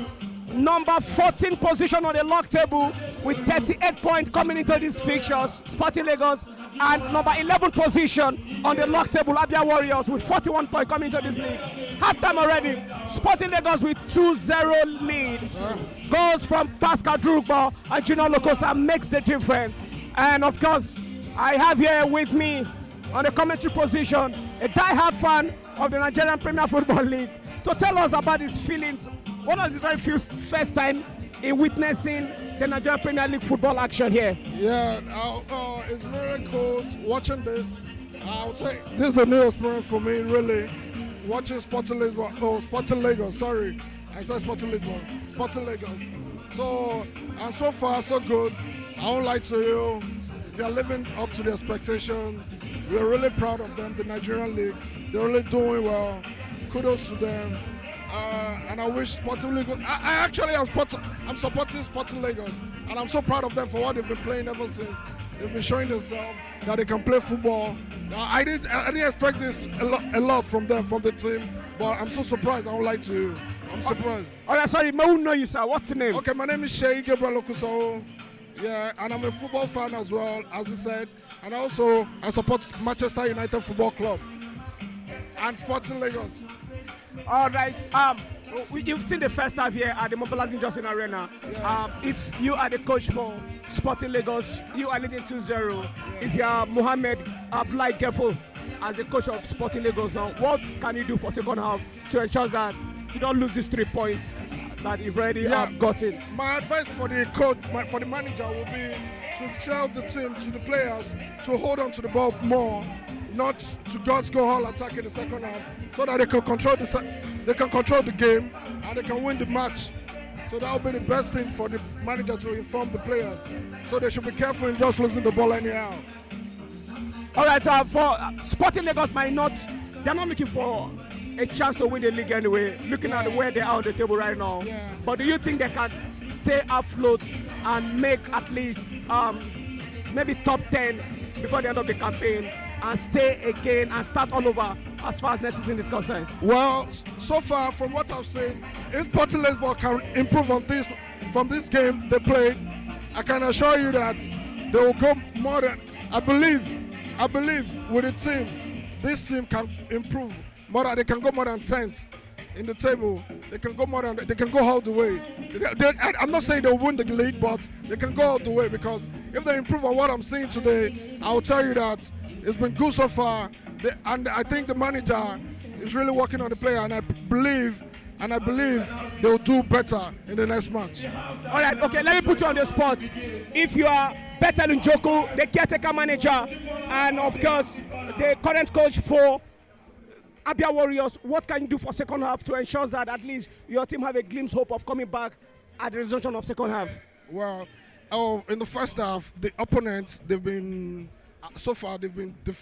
number 14 position on the log table with 38 points coming into these fixtures. Sporting Lagos, and number 11 position on the log table, Abia Warriors, with 41 points coming into this league. Halftime already, Sporting Lagos with 2-0 lead. Goals from Pascal Drogba and Junior Lokosa makes the difference. And of course, I have here with me on the commentary position a die-hard fan of the Nigerian Premier Football League to tell us about his feelings. One of the very few first time in witnessing the Nigerian Premier League football action here. Yeah, it's very cool watching this. I would say this is a new experience for me, really. Watching Sporting Lagos, sorry. I said Sporting Lagos. So, and so far, so good. I won't lie to you. They're living up to the expectations. We're really proud of them, the Nigerian League. They're really doing well. Kudos to them. And I wish Sporting Lagos. I'm supporting Sporting Lagos, and I'm so proud of them for what they've been playing ever since. They've been showing themselves that they can play football. I didn't expect this a lot from them, from the team, but I'm so surprised. I won't lie to you. I'm surprised. Oh, yeah, sorry, I won't know you, sir. What's the name? Okay, my name is Sheyi Gabriel Okuso. Yeah, and I'm a football fan as well, as you said. And also, I support Manchester United Football Club and Sporting Lagos. All right. You've seen the first half here at the Mobilizing Johnson Arena. Yeah. If you are the coach for Sporting Lagos, you are leading 2-0. Yeah. If you are Mohamed Abdullahi Gefo as the coach of Sporting Lagos now, what can you do for second half to ensure that you don't lose these 3 points that you've already gotten? My advice for the coach, for the manager, will be to tell the team, to the players, to hold on to the ball more, not to just go all attack in the second half, so that they can control the game and they can win the match. So that will be the best thing for the manager to inform the players. So they should be careful in just losing the ball anyhow. All right, for Sporting Lagos they're not looking for a chance to win the league anyway, looking at where they are on the table right now. Yeah. But do you think they can stay afloat and make at least maybe top 10 before the end of the campaign and stay again and start all over as far as next season is concerned? Well, so far from what I've seen, if Sporting Lagos can improve on this from this game they played, I can assure you that they will go more than I believe with the team, this team can improve more than they can go more than 10th in the table. They can go all the way. I'm not saying they'll win the league, but they can go all the way, because if they improve on what I'm seeing today, I will tell you that it's been good so far. And I think the manager is really working on the player, and I believe they'll do better in the next match. All right, okay, let me put you on the spot. If you are Betel Njoku, the caretaker manager, and of course the current coach for Abia Warriors, what can you do for second half to ensure that at least your team have a glimpse hope of coming back at the resumption of second half? Well, in the first half, the opponents,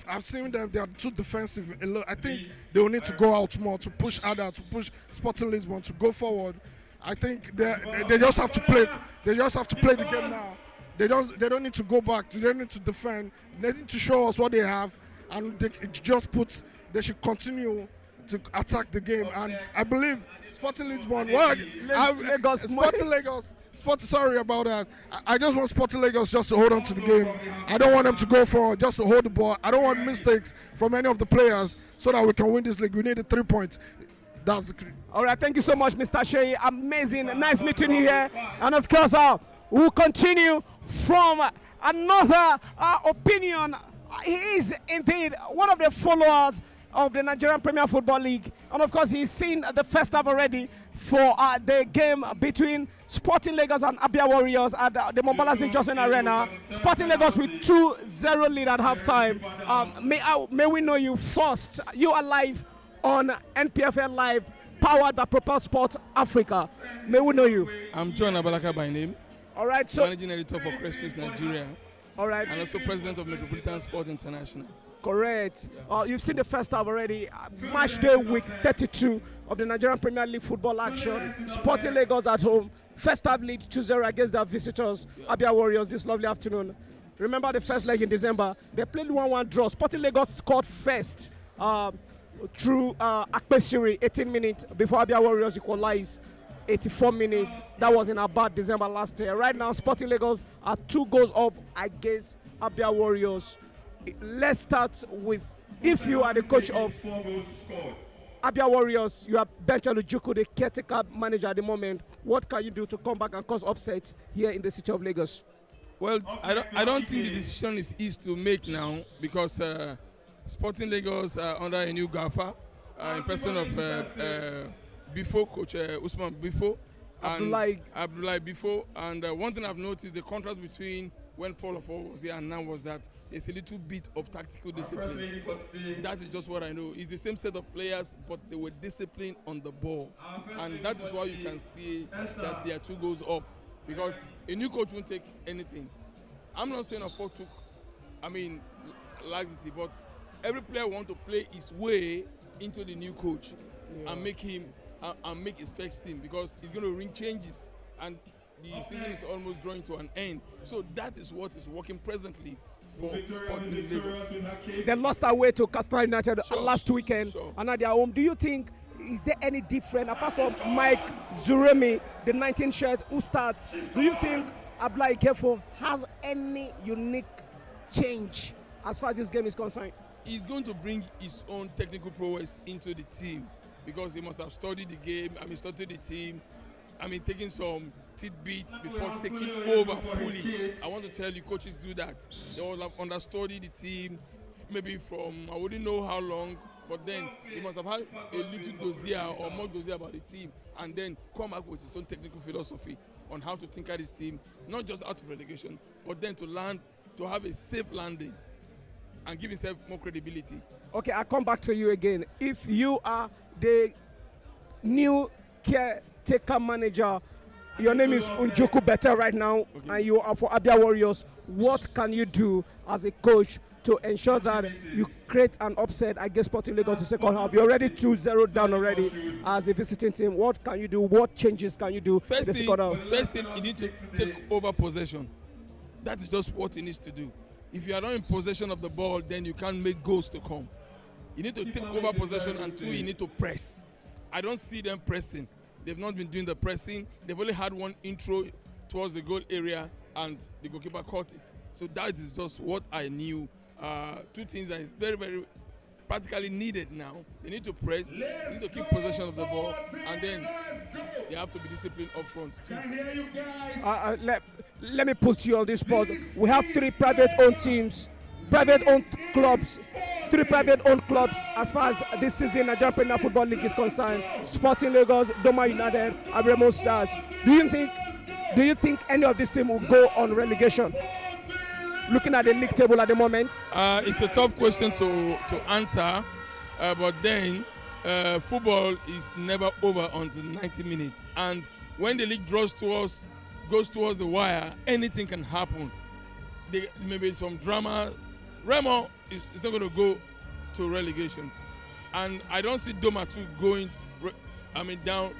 I've seen them, they are too defensive. I think they will need to go out more, to push harder, to push Sporting Lisbon to go forward. I think they just have to play. They just have to play the game now. They don't need to go back. They don't need to defend. They need to show us what they have, and they should continue to attack the game. And I believe Sporting Lisbon, Sporting Lagos. Sorry about that. I just want Sporting Lagos just to hold on to the game. I don't want them to go forward, just to hold the ball. I don't want mistakes from any of the players, so that we can win this league. We need the 3 points. That's the key. All right, thank you so much, Mr. Shea. Amazing, nice meeting you here. And of course, we'll continue from another opinion. He is indeed one of the followers of the Nigerian Premier Football League. And of course, he's seen the first half already. for the game between Sporting Lagos and Abia Warriors at the Mombala St. Johnson Arena. Sporting Lagos with 2-0 lead at halftime. May we know you first. You are live on NPFL Live, powered by Propel Sport Africa. May we know you? I'm John Abalaka by name. All right, so Managing Editor for Crest News Nigeria. all right, And also President of Metropolitan Sport International. correct. You've seen the first half already. Match day week 32 of the Nigerian Premier League football action. Sporting Lagos at home. First half lead 2-0 against their visitors, Abia Warriors, this lovely afternoon. Remember the first leg in December? They played 1-1 draw. Sporting Lagos scored first through Akpesiri, 18 minutes before Abia Warriors equalized. 84 minutes. That was in about December last year. Right now, Sporting Lagos are 2 goals up against Abia Warriors. Let's start with, if you are the coach of Abia Warriors, you are Benjalu Juku, the caretaker manager at the moment. What can you do to come back and cause upset here in the city of Lagos? Well, I don't think the decision is easy to make now because Sporting Lagos are under a new gaffer in person of Bifo, Coach Usman Bifo. Abdullahi Bifo. And one thing I've noticed, the contrast between when Paul Afo was here and now was that there's a little bit of tactical discipline. That is just what I know. It's the same set of players, but they were disciplined on the ball. And that is why you can see that they are 2 goals up. Because a new coach won't take anything. I'm not saying Afo took, laxity, but every player wants to play his way into the new coach and make him and make his first team, because he's going to ring changes and the season is almost drawing to an end. So that is what is working presently for Sporting Lagos. They lost away to Casper United last weekend and at their home. Do you think, is there any different, apart from Mike Zuremi, the 19 shirt who starts, do you think Abdullahi Kefo has any unique change as far as this game is concerned? He's going to bring his own technical prowess into the team because he must have studied the game, studied the team, taking some tidbits before taking over fully. I want to tell you, coaches do that. They will have understudied the team, maybe from, I wouldn't know how long, but then he must have had a little dossier or more dossier about the team and then come up with his own technical philosophy on how to tinker this team, not just out of relegation, but then to land, to have a safe landing and give himself more credibility. Okay, I'll come back to you again. If you are the new caretaker manager, your name is Unjoku Better right now, and you are for Abia Warriors, what can you do as a coach to ensure that you create an upset against Sporting Lagos the second half? You're already 2-0 down already as a visiting team. What can you do? What changes can you do in the second half? First thing, you need to take over possession. That is just what he needs to do. If you are not in possession of the ball, then you can't make goals to come. You need to take over possession, and 2, you need to press. I don't see them pressing. They've not been doing the pressing. They've only had one intro towards the goal area, and the goalkeeper caught it. So that is just what I knew. 2 things that is very, very practically needed now. They need to press, they need to keep possession of the ball, and then they have to be disciplined up front too. Let me put you on this spot. We have 3 private-owned teams, private-owned clubs, 3 private-owned clubs as far as this season Nigerian Premier Football League is concerned. Sporting Lagos, Doma United, and Remo Stars. Do you think any of this team will go on relegation? Looking at the league table at the moment, it's a tough question to answer, but then football is never over until 90 minutes, and when the league goes towards the wire, anything can happen. Maybe some drama. Remo is not going to go to relegation, and I don't see Doma too going down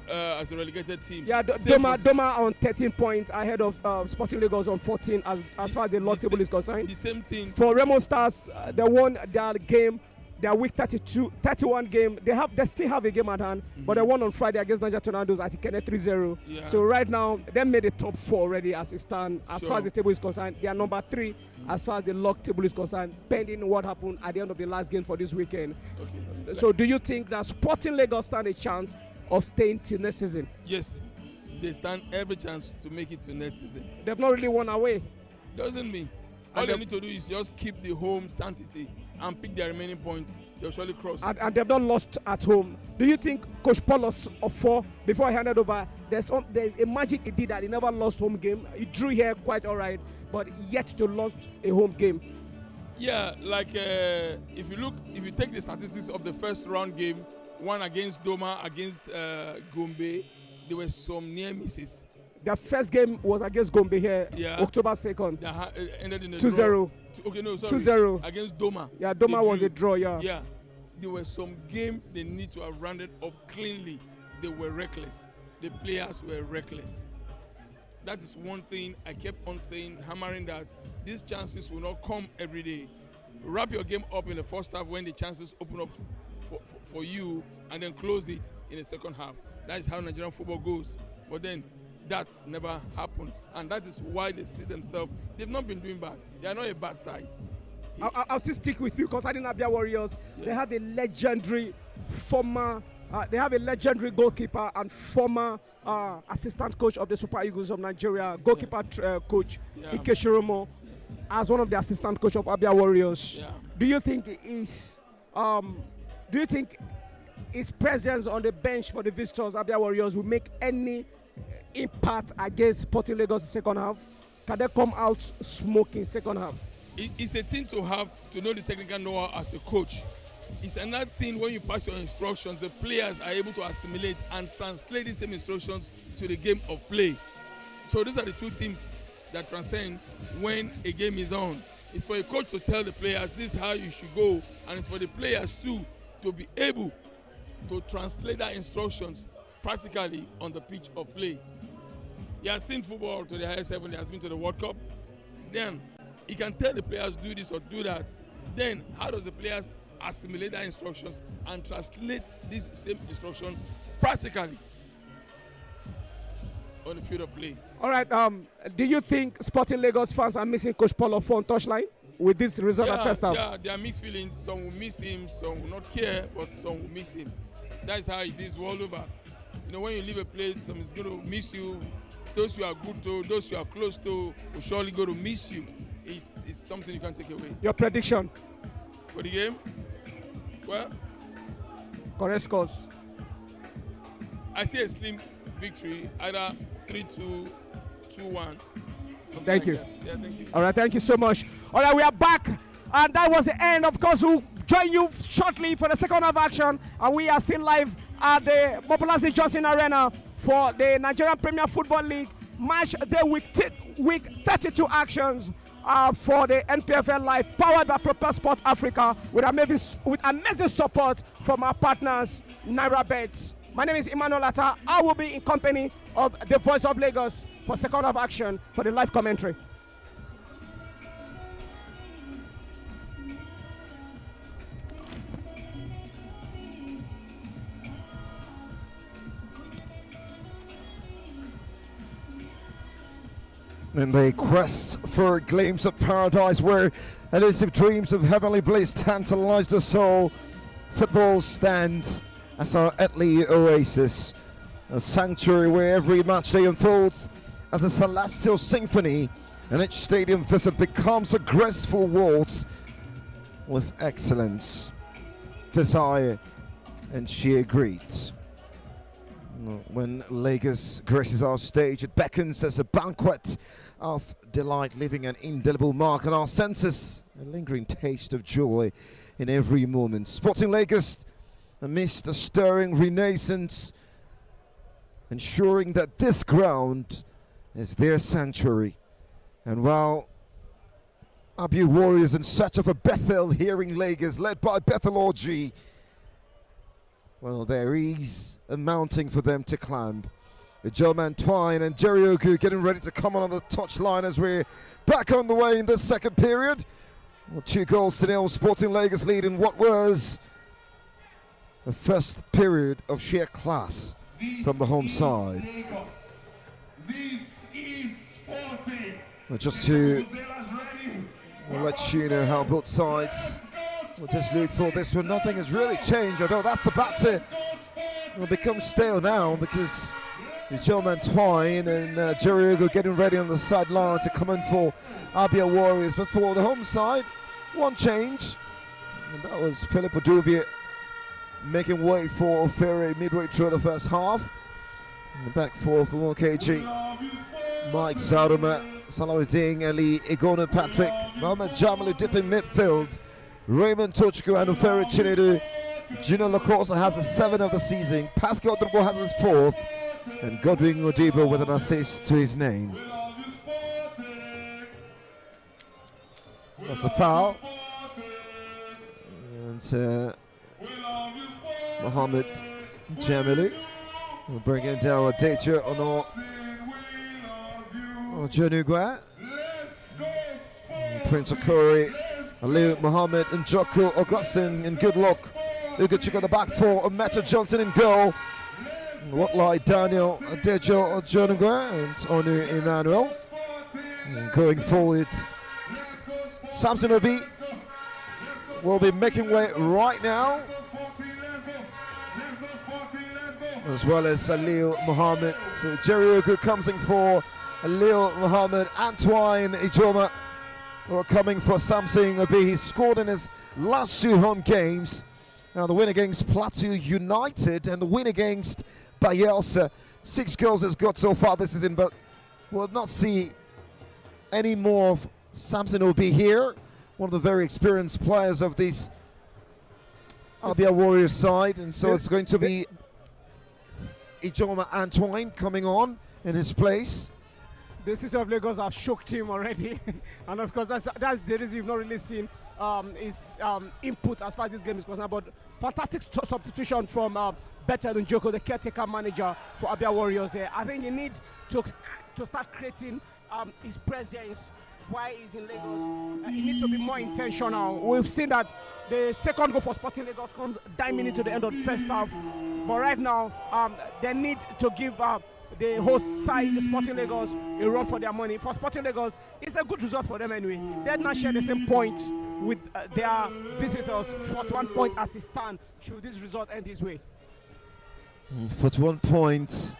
as a relegated team. Yeah, Doma on 13 points ahead of Sporting Lagos on 14 as far as the log table is concerned. The same thing. For Remo Stars, they won their game, their week 31 game. They still have a game at hand, but they won on Friday against Niger Tornadoes at Ikene 3-0. Yeah. So right now, they made the top 4 already as it stands. As far as the table is concerned, they are number 3 as far as the log table is concerned, pending what happened at the end of the last game for this weekend. Okay. So do you think that Sporting Lagos stand a chance of staying till next season? Yes, they stand every chance to make it to next season. They've not really won away. Doesn't mean. All they need to do is just keep the home sanctity and pick their remaining points they'll surely cross. And they've not lost at home. Do you think Coach Paulos of 4, before I hand it over, there's a magic he did that he never lost home game? He drew here quite all right, but yet to lost a home game. Yeah, like if you take the statistics of the first round game, one against Doma, against Gombe, there were some near misses. Their first game was against Gombe here, Yeah. October 2nd. Ended in a 2-0. Okay, no, sorry. 2-0. Against Doma. Yeah, Doma They was drew. a draw, yeah. Yeah. There were some games they need to have rounded up cleanly. They were reckless. The players were reckless. That is one thing I kept on saying, hammering that these chances will not come every day. Wrap your game up in the first half when the chances open up for you, and then close it in the second half. That is how Nigerian football goes. But then that never happened, and that is why they see themselves. They've not been doing bad. They are not a bad side. I'll still stick with you concerning Abia Warriors. Yeah. They have a legendary former. They have a legendary goalkeeper and former assistant coach of the Super Eagles of Nigeria, goalkeeper coach Ike Shiromo, as one of the assistant coach of Abia Warriors. Yeah. Do you think his presence on the bench for the visitors, Abia Warriors, will make any impact against Sporting Lagos in second half? Can they come out smoking second half? It's a thing to have to know the technical know-how as a coach. It's another thing when you pass your instructions, the players are able to assimilate and translate these same instructions to the game of play. So these are the two teams that transcend when a game is on. It's for a coach to tell the players this is how you should go, and it's for the players too to be able to translate that instructions practically on the pitch of play. He has seen football to the highest level, he has been to the World Cup. Then he can tell the players do this or do that. Then how does the players assimilate that instructions and translate this same instruction practically on the field of play? All right. Do you think Sporting Lagos fans are missing Coach Paulo on touchline with this result at first half? Yeah, there are mixed feelings. Some will miss him, some will not care, but some will miss him. That's how it is all over. You know, when you leave a place, some is going to miss you. Those you are good to, those you are close to, will surely go to miss you. It's something you can't take away. Your prediction for the game? Well, correct scores. I see a slim victory, either 3-2, 2-1. Thank you. Yeah, thank you. All right, thank you so much. All right, we are back, and that was the end. Of course, we'll join you shortly for the second half action, and we are still live at the Mopolazi Johnson Arena for the Nigerian Premier Football League match day week 32 actions for the NPFL Live, powered by Proper Sport Africa, with amazing support from our partners, NairaBet. My name is Emmanuel Atta. I will be in company of the Voice of Lagos for second half action for the live commentary. In the quest for a glimpse of paradise where elusive dreams of heavenly bliss tantalize the soul, football stands as our earthly oasis, a sanctuary where every match day unfolds as a celestial symphony, and each stadium visit becomes a graceful waltz with excellence, desire, and sheer greed. When Lagos graces our stage, it beckons as a banquet of delight, leaving an indelible mark on our senses, a lingering taste of joy in every moment. Sporting Lagos, amidst a stirring renaissance, ensuring that this ground is their sanctuary. And while Abia Warriors in search of a Bethel here in Lagos, led by Bethel Orji, well, there is a mountain for them to climb. The German Twine and Jerry Ogu getting ready to come on the touchline as we're back on the way in the second period. Well, 2-0, Sporting Lagos lead in what was the first period of sheer class from the home side. This is Sporting. Well, just to let you know how both sides will just look for this one. Nothing has really changed, although that's about to become stale now because the German Twine and Jerry Ugo getting ready on the sideline to come in for Abia Warriors. But for the home side, one change. And that was Philip Odubie making way for Ferry midway through the first half. And the back four for 1kg. Mike Zaruma, Salahuddin Ali, Igonu Patrick, Mohamed Jamalu dipping midfield. Raymond Tochko and Ufere Chinedu. Gino Lacosta has a 7 of the season. Pascal Durbo has his 4th. And Godwin Odibo with an assist to his name. That's a foul. And Mohamed Jamalu will bring in down Adejo Jonugwa. Prince Okori, Aliu Mohammed and Joko Augustine in good luck. Ugochukwu the back four, Meta Johnson in goal. What like Daniel Adejo Jonugwa and Onu Emmanuel. And going forward, Samson Obi will be making way right now, as well as Aliu Mohammed. So Jerry Ogu comes in for Aliu Mohammed. Antoine Ijoma are coming for Samson Obi. He scored in his last 2 home games. Now the win against Plateau United and the win against Bayelsa. 6 goals has got so far this season, but we'll not see any more of Samson Obi here. One of the very experienced players of this Abia Warriors side, and so it's going to be Ijoma Antoine coming on in his place. The city of Lagos have shocked him already, and of course that's the reason you've not really seen his input as far as this game is concerned. But fantastic substitution from Better than Joko, the caretaker manager for Abia Warriors. I think you need to start creating his presence while he's in Lagos. He needs to be more intentional. We've seen that the second goal for Sporting Lagos comes diving into the end of the first half. But right now, they need to give the host side, the Sporting Lagos, a run for their money. For Sporting Lagos, it's a good result for them anyway. They had not shared the same points with their visitors. 41 points as it stands. Should this result end this way? 41 points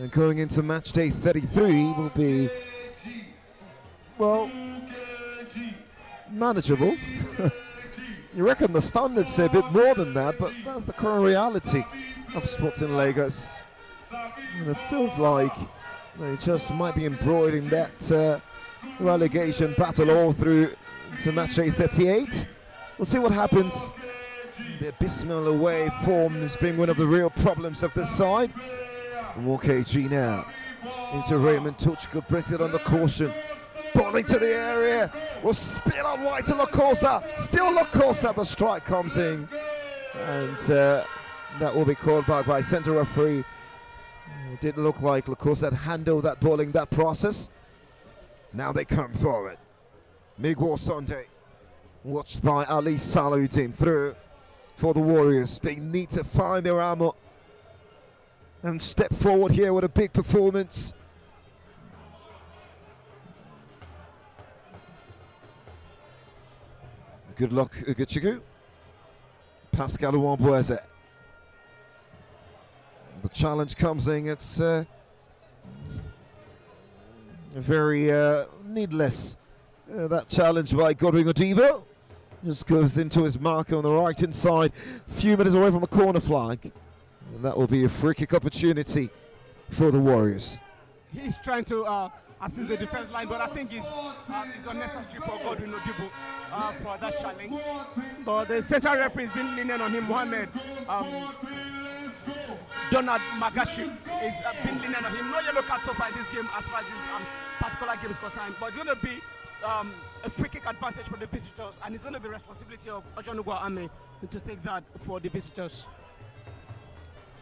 going into match day 33 will be, well, manageable. You reckon the standards say a bit more than that, but that's the current reality of sports in Lagos. And it feels like they just might be embroiled in that relegation battle all through to match day 38. We'll see what happens. The abysmal away form has been one of the real problems of this side. And 1kg now into Raymond Tuchko, brings it on the caution. Ball into the area, will spin on right to Lacosta. Still Lacosta, the strike comes in. And that will be called back by centre referee. It didn't look like Lacosta had handled that ball in that process. Now they come forward. Miguel Sunday, watched by Ali Salahuddin through for the Warriors. They need to find their armor and step forward here with a big performance. Good luck, Ugochukwu. Pascal Uwambueze. The challenge comes in. It's very needless. That challenge by Godwin Odibo just goes into his marker on the right hand side, a few meters away from the corner flag. And that will be a free kick opportunity for the Warriors. He's trying to assist the defense line, but I think it's unnecessary for Godwin Odibo for that challenge. But the central referee has been leaning on him. Mohamed Donald Magashi is been leaning on him. No yellow card so far in this game as far as this particular game is concerned. But it's going to be a free kick advantage for the visitors, and it's going to be responsibility of Ojonugwa Ame to take that for the visitors.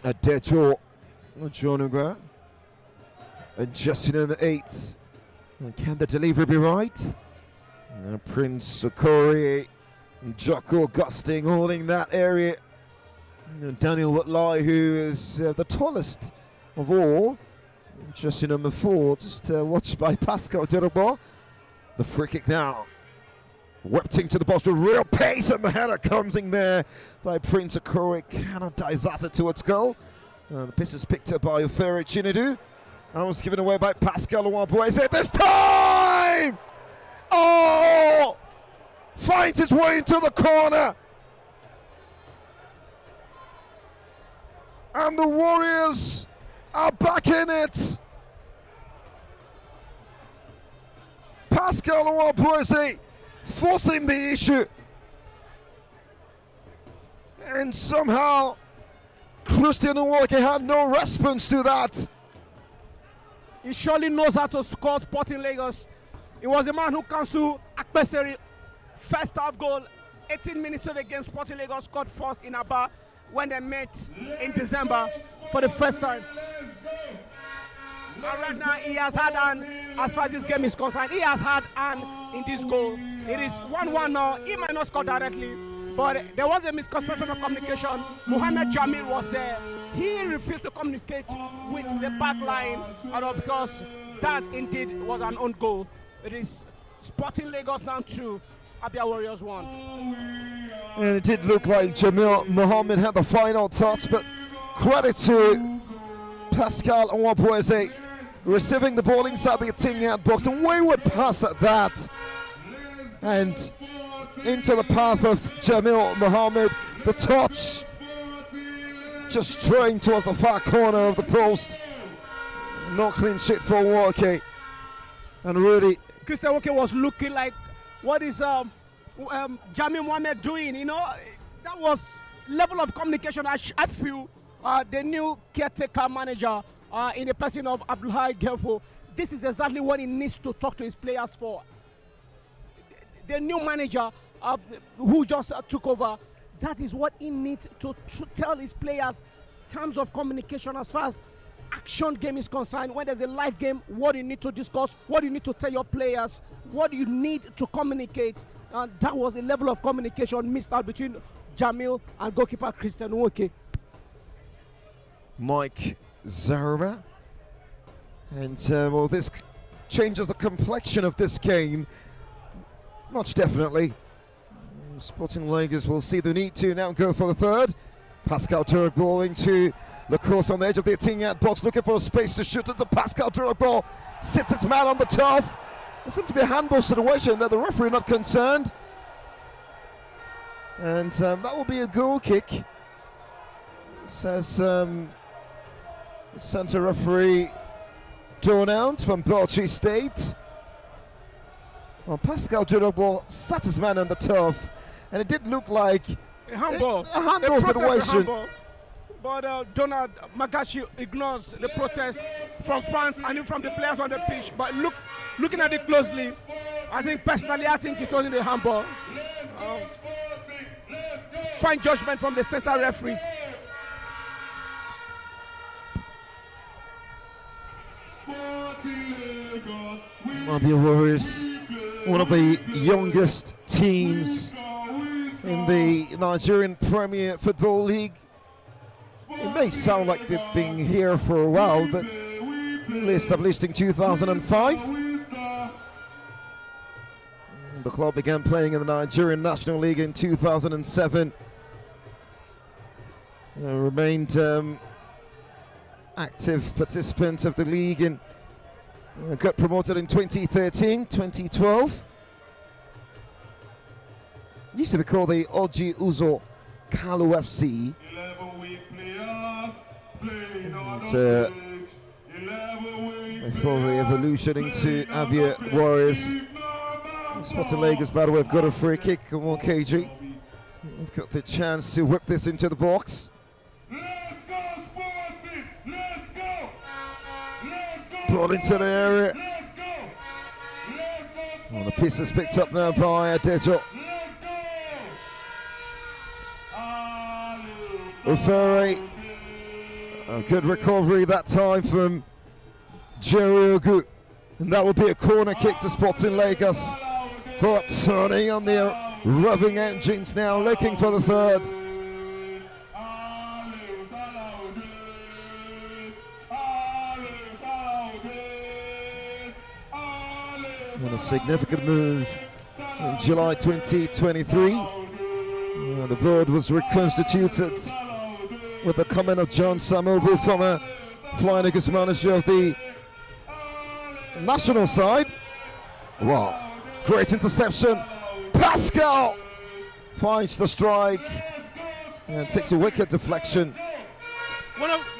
Adejo Ojonugwa, and just number 8. And can the delivery be right? Prince Okori and Joko Augustine holding that area. And Daniel Watlai, who is the tallest of all, just number 4, just watched by Pascal Durbo. The free kick now. Whipped into the box with real pace, and the header comes in there by Prince Okori. Cannot divert it towards goal. The piece is picked up by Ufere Chinedu. And was given away by Pascal Uwambueze this time! Oh! finds its way into the corner. And the Warriors are back in it. Pascal Nwabueze forcing the issue. And somehow Christian Nwoke had no response to that. He surely knows how to score Sporting Lagos. He was the man who cancelled Akpeseri first half goal. 18 minutes to the game, Sporting Lagos scored first in Abia when they met in December for the first time. And right now he has had an, as far as this game is concerned, he has had an in this goal. It is 1-1 now. He might not score directly, but there was a misconception of communication. Mohamed Jamil was there. He refused to communicate with the back line, and of course, that indeed was an own goal. It is Sporting Lagos now 2, Abia Warriors 1. And it did look like Jamil Mohammed had the final touch, but credit to Pascal Nwabueze receiving the ball inside the 18-yard box, and wayward pass at that. And into the path of Jamil Mohammed, the touch just straying towards the far corner of the post. No clean sheet for Nwoke. And really, Christian Nwoke was looking like, what is Jamil Mohammed doing? You know, that was level of communication I feel the new caretaker manager in the person of Abdullahi Gelfo, this is exactly what he needs to talk to his players for. The new manager who just took over, that is what he needs to tell his players in terms of communication as far as action game is concerned. When there's a live game, what you need to discuss, what you need to tell your players, what you need to communicate. And that was a level of communication missed out between Jamil and goalkeeper Christian Nwoke. Mike Zarba. And well, this changes the complexion of this game. Much definitely. Sporting Lagos will see the need to now go for the third. Pascal Durag into the course on the edge of the 18-yard box, looking for a space to shoot it to Pascal Durag. Sits its man on the turf. There seemed to be a handball situation there, the referee not concerned. And that will be a goal kick, says centre referee Donald from Bauchi State. Well, Pascal Durag sat his man on the turf, and it did look like a handball situation. But Donald Magashi ignores the protest from fans and even from the players on the pitch. But looking at it closely, I think personally, I think it wasn't a handball. Fine judgment from the center referee. Abia Warriors, one of the youngest teams in the Nigerian Premier Football League. It may sound like they've been here for a while, but newly established in 2005. The club began playing in the Nigerian National League in 2007. Remained active participant of the league and got promoted in 2013, 2012. Used to be called the Oji Uzo Kalu FC. Before the evolution into Abia Warriors. Sporting Lagos, by the way, have got a free kick on 1 kg. They've got the chance to whip this into the box. Let's go, Sporting! Let's go! Let's go! Brought into the area. Let's go! Let's go! Well, the piece is picked up now by Adejo. Ufere. A good recovery that time from Jerry Ogu. And that will be a corner kick to Sporting Lagos. But turning on their revving engines now, looking for the third. And a significant move in July 2023. The board was reconstituted with the comment of John Samobu, former Flying Eagles manager of the national side. Wow, great interception, Pascal finds the strike and takes a wicked deflection.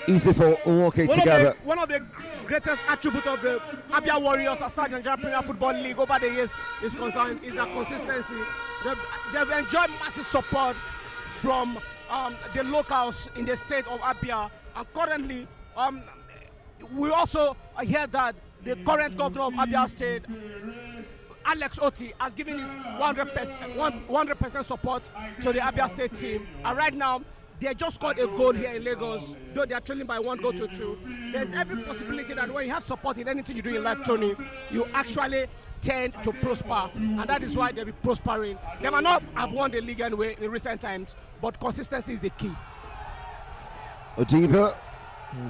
Easy for Uwoke to gather. One of the greatest attributes of the Abia Warriors as far as the Nigerian Premier Football League over the years is concerned is their consistency. They've enjoyed massive support from the locals in the state of Abia, and currently we also hear that the current governor of Abia State, Alex Oti, has given his 100% support to the Abia State team, and right now they just scored a goal here in Lagos, though they are trailing by 1-2. There's every possibility that when you have support in anything you do in life, Tony, you actually tend to prosper, and that is why they'll be prospering. They might not have won the league anyway in recent times, but consistency is the key. Odiba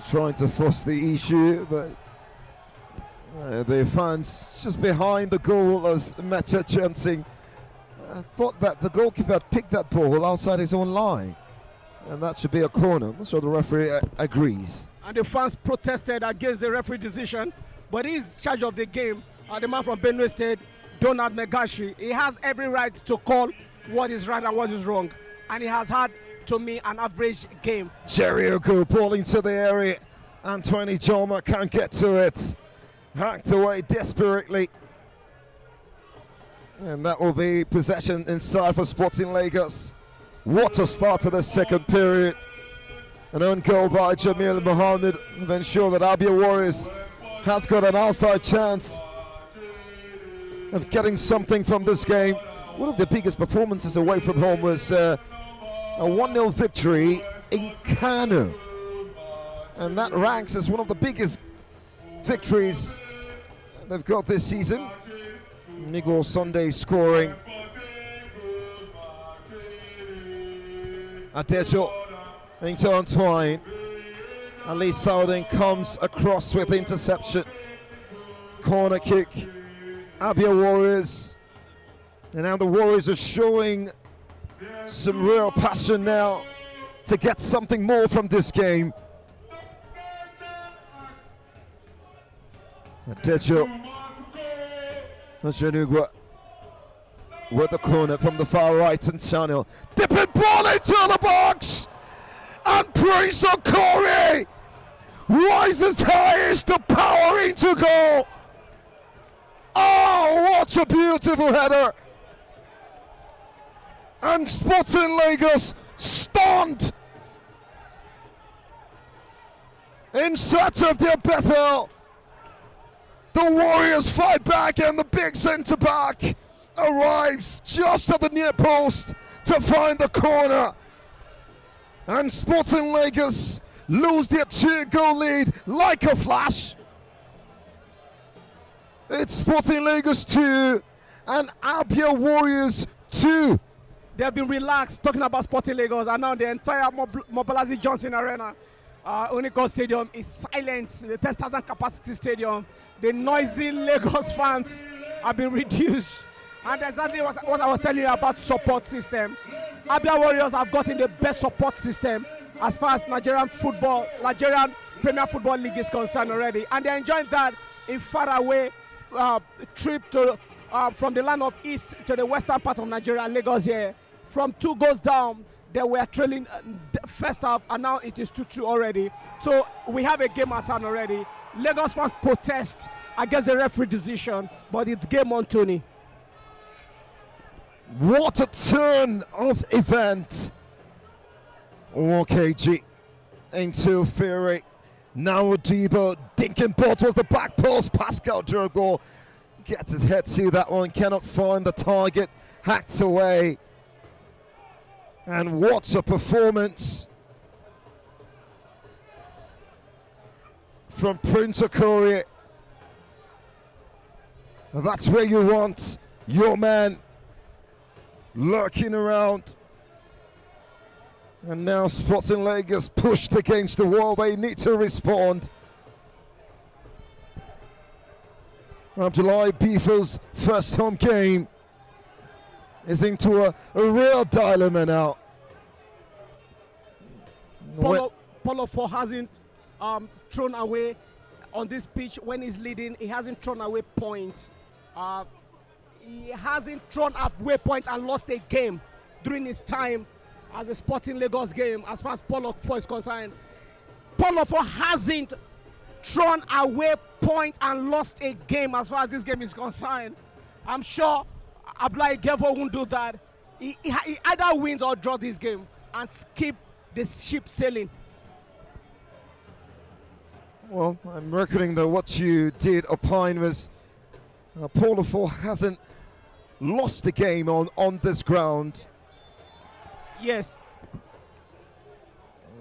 trying to force the issue, but the fans just behind the goal of Mecha chanting. I thought that the goalkeeper had picked that ball outside his own line, and that should be a corner. I'm sure the referee agrees. And the fans protested against the referee decision, but he's in charge of the game. The man from Benue State, Donald Megashi, he has every right to call what is right and what is wrong, and he has had, to me, an average game. Jericho ball into the area. Antoine Joma can't get to it. Hacked away desperately. And that will be possession inside for Sporting Lagos. What a start to the second period. An own goal by Jamil Mohammed have ensured that Abia Warriors have got an outside chance of getting something from this game. One of the biggest performances away from home was a 1-0 victory in Kano. And that ranks as one of the biggest victories they've got this season. Miguel Sunday scoring. Adejo into Antoine. Ali Saudin comes across with interception. Corner kick. Abia Warriors. And now the Warriors are showing some real passion now to get something more from this game. Adejo Janugwa with the corner from the far right and channel. Dipping ball into the box! And Prince Okori rises highest to power into goal. Oh, what a beautiful header! And Sporting Lagos stunned in search of their Bethel. The Warriors fight back, and the big centre back arrives just at the near post to find the corner. And Sporting Lagos lose their 2-goal lead like a flash. It's Sporting Lagos 2 and Abia Warriors 2. They have been relaxed talking about Sporting Lagos, and now the entire Mobolazi Johnson Arena, Unico Stadium, is silent. The 10,000 capacity stadium. The noisy Lagos fans have been reduced. And exactly what I was telling you about support system. Abia Warriors have gotten the best support system as far as Nigerian Premier Football League is concerned already. And they're enjoying that in faraway trip to from the land of East to the western part of Nigeria, Lagos here. From 2 goals down, they were trailing first half, and now it is 2-2 already. So we have a game at hand already. Lagos fans protest against the referee decision, but it's game on, Tony. What a turn of event. OKG into Fury. Now Odibo dinking ball towards the back post. Pascal Drogo gets his head to that one, cannot find the target. Hacked away. And what a performance from Prince Okori. That's where you want your man lurking around. And now Sporting Lagos pushed against the wall. They need to respond. Abdullahi Bifo's first home game is into a real dilemma now. Paulo Four hasn't thrown away on this pitch when he's leading. He hasn't thrown away points. he hasn't thrown up waypoint and lost a game during his time as a Sporting Lagos game. As far as Paul Okfo is concerned, Paul Okfo hasn't thrown away point and lost a game as far as this game is concerned. I'm sure Abdullahi Gefo won't do that. He either wins or draws this game and keep the ship sailing. Well, I'm reckoning that what you did opine was Paul Okfo hasn't lost the game on this ground. Yes.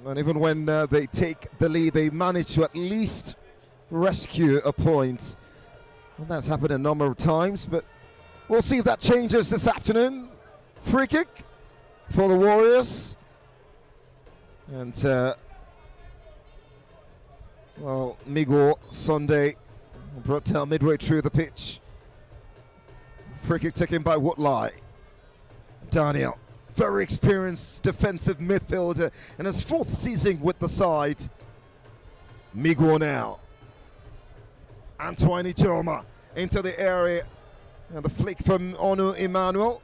And even when they take the lead, they manage to at least rescue a point. And that's happened a number of times, but we'll see if that changes this afternoon. Free kick for the Warriors. And, well, Miguel Sunday brought down midway through the pitch. Free kick taken by Woodley. Daniel, very experienced defensive midfielder in his 4th season with the side. Miguel now. Antoine Ijoma into the area. And the flick from Onu Emmanuel.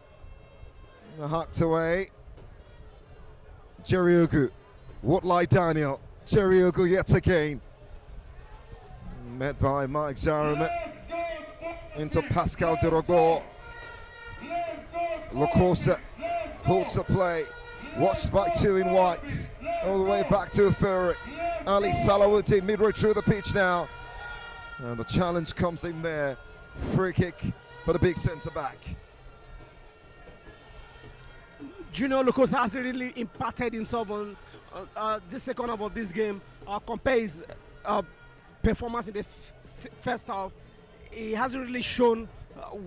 Hacked away. Jerry Ogu. Woodley Daniel. Jerry Ogu yet again. Met by Mike Zarama. Into Pascal Derogo. Lokosa holds the play. Watched by 2 in white. All the way back to Ufuri. Ali Salawuddin midway through the pitch now. And the challenge comes in there. Free kick for the big centre back. Junior Lokosa has really impacted himself on the second half of this game. Compare his performance in the first half. He hasn't really shown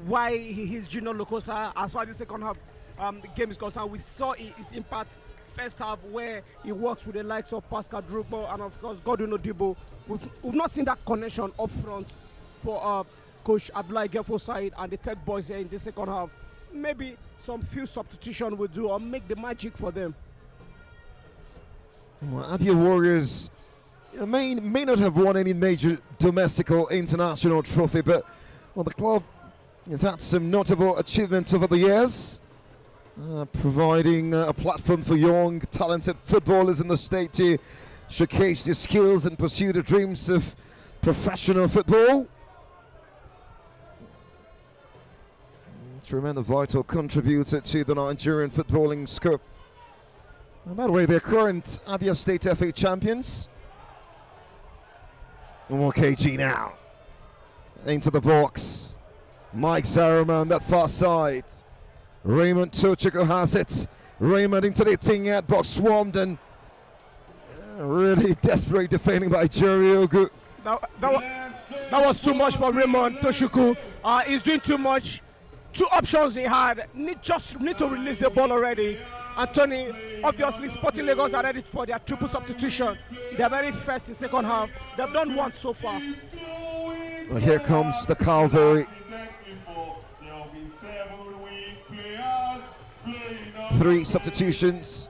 why he's Junior Lokosa as far as the second half the game is concerned. We saw his impact first half where he works with the likes of Pascal Drogba and of course Godwin Odibo. We've not seen that connection up front for Coach Abdullahi Gefo's side and the Tech boys here in the second half. Maybe some few substitution will do or make the magic for them. Well, Abia Warriors may not have won any major domestic or international trophy, but well, the club has had some notable achievements over the years, providing a platform for young, talented footballers in the state to showcase their skills and pursue the dreams of professional football. To remain a vital contributor to the Nigerian footballing scope. And by the way, they're current Abia State FA champions. 1 kg now. Into the box. Mike Zarama on that far side. Raymond Tochiko has it. Raymond into the 18-yard box, swarmed and really desperate defending by Jerry Ogu. That was too much for Raymond Tochiko. He's doing too much. 2 options he had. Need to release the ball already. Anthony, obviously Sporting Lagos are ready for their triple substitution. They're very fast in second half. They've done 1 so far. Well, here comes the cavalry. 3 substitutions.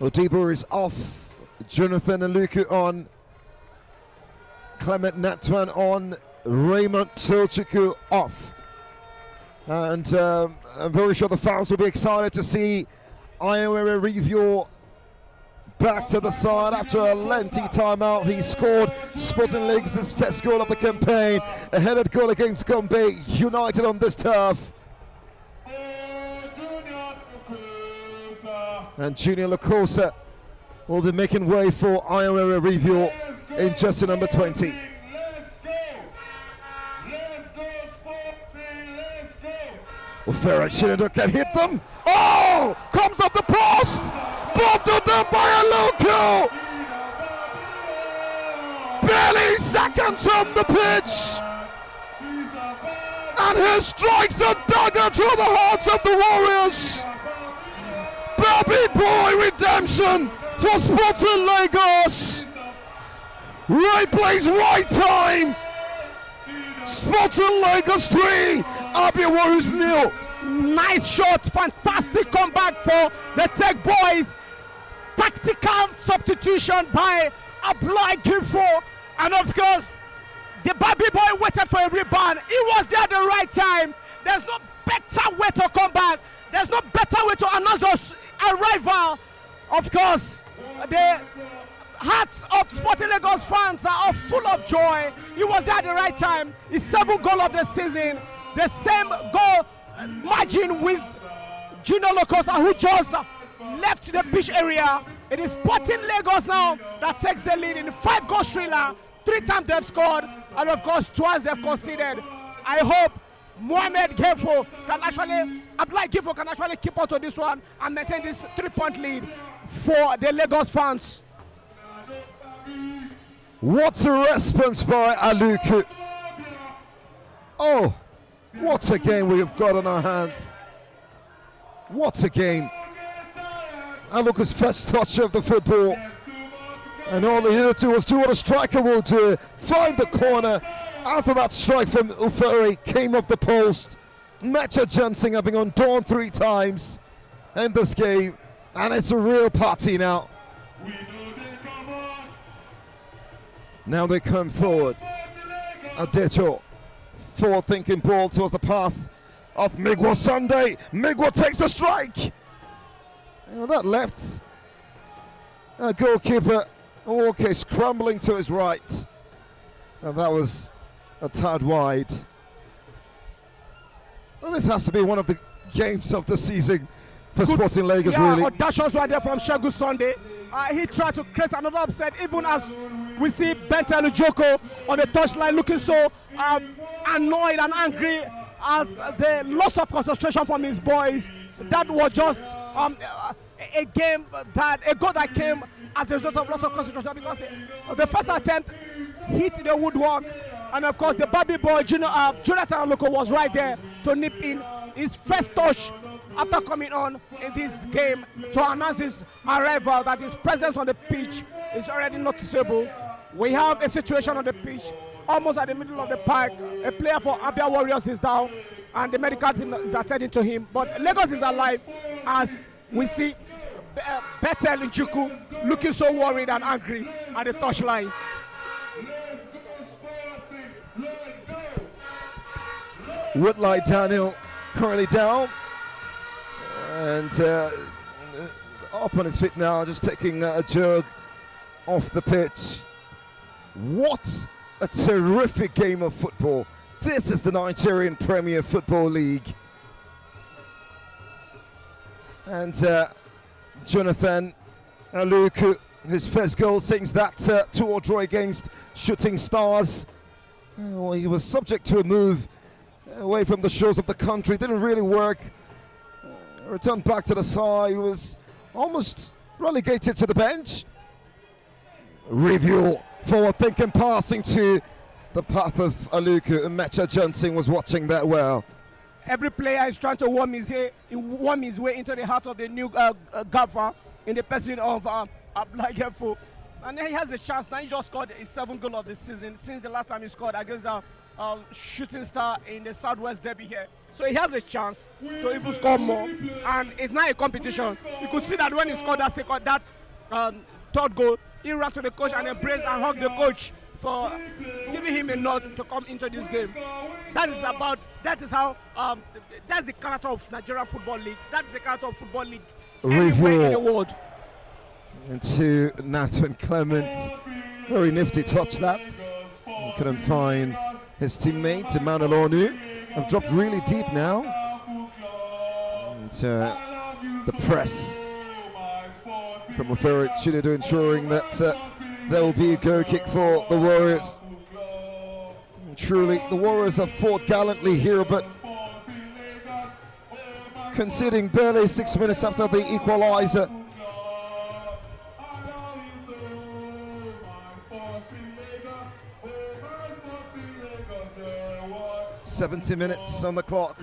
Odibo is off. Jonathan Aluku on. Clement Natwan on. Raymond Tochiko off. And I'm very sure the fans will be excited to see Iowa Review back to the side after a lengthy timeout. He scored Sporting Lagos' first goal of the campaign, a headed goal against Gombe United on this turf. And Junior Lokosa will be making way for Iowa Review in jersey number 20. Ufuri Shinedo can hit them. Oh! Comes off the post! Bottled them by Aluku! Barely seconds on the pitch! And he strikes a dagger through the hearts of the Warriors! Baby boy redemption for Sporting Lagos! Right place, right time! Sporting Lagos 3, Abia Warriors 0. Nice shot, fantastic comeback for the Tech boys. Tactical substitution by Abdullahi Gefo, and of course, the baby boy waited for a rebound. He was there at the right time. There's no better way to come back. There's no better way to announce us arrival. Of course, the hearts of Sporting Lagos fans are full of joy. He was there at the right time. His 7th goal of the season. The same goal margin with Junior Locosa, who just left the pitch area. It is Sporting Lagos now that takes the lead in the 5-goal thriller. 3 times they've scored, and of course twice they've conceded. I hope Abdullahi Gifo can actually keep on to this one and maintain this 3-point lead for the Lagos fans. What a response by Aluku. Oh, what a game we've got on our hands. What a game. Aluku's first touch of the football. And all he needed to do was do what a striker will do. Find the corner. After that strike from Uferi came off the post. Mecha Johnson having undone 3 times in this game. And it's a real party now. Now they come forward. Adeto, forward thinking ball towards the path of Migwa Sunday. Migwa takes the strike. And that left goalkeeper Walker scrambling to his right. And that was a tad wide. Well, this has to be one of the games of the season for Sporting Lagos, really. Audacious right there from Shegun Sunday. He tried to create another upset, even as we see Bentel Ujoko on the touchline looking so annoyed and angry at the loss of concentration from his boys. That was just a goal that came as a result of loss of concentration, because the first attempt hit the woodwork, and of course the Bobby boy Jonathan Loko was right there to nip in his first touch after coming on in this game to announce his arrival, that his presence on the pitch is already noticeable. We have a situation on the pitch almost at the middle of the park. A player for Abia Warriors is down and the medical team is attending to him, but Lagos is alive as we see Betel Njuku looking so worried and angry at the touchline. Woodlight Daniel currently down and up on his feet now, just taking a jog off the pitch. What a terrific game of football. This is the Nigerian Premier Football League. And Jonathan Aluku, his first goal since that 2-2 draw against Shooting Stars. Well, he was subject to a move away from the shores of the country. Didn't really work. Returned back to the side. Was almost relegated to the bench. Review, forward thinking, passing to the path of Aluku, and Mecha Johnson was watching that well. Every player is trying to worm his way into the heart of the new gaffer in the person of Abdullahi Gifo. And then he has a chance. Now he just scored his 7th goal of the season since the last time he scored against Shooting Star in the Southwest Derby here. So he has a chance to even score more. And it's not a competition. You could see that when he scored that 3rd goal, he ran to the coach and embraced and hugged the coach for giving him a nod to come into this game. That's the character of Nigerian Football League. That's the character of Football League everywhere in the world. Into Nathan Clements. Very nifty touch that. He couldn't find his teammate, Emmanuel Onu. Have dropped really deep now. And the press from Oferi Chinedu ensuring that there will be a goal kick for the Warriors. And truly, the Warriors have fought gallantly here, but conceding barely 6 minutes after the equalizer. "70 minutes on the clock."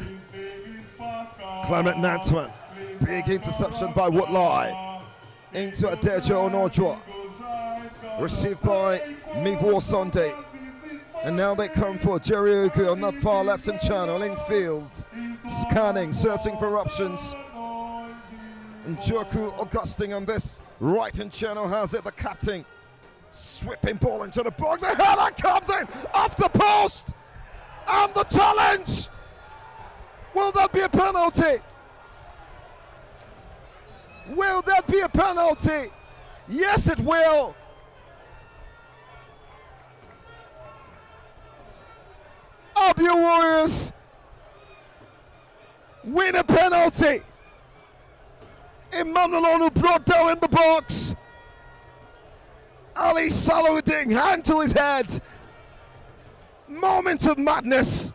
Clement Nantwan, big interception by Woodley into Adejo Onojua, received by Migwa Sunday, and now they come for Jerry Ogu on that far left-hand channel, infield, scanning, searching for options. And Joku Augustine on this right-hand channel has it, the captain, sweeping ball into the box, the header comes in off the post, and the challenge Will that be a penalty? Will that be a penalty? Yes, it will. Abia Warriors win a penalty. Emmanuel Onu brought down in the box. Ali Salahuddin, hand to his head. Moment of madness.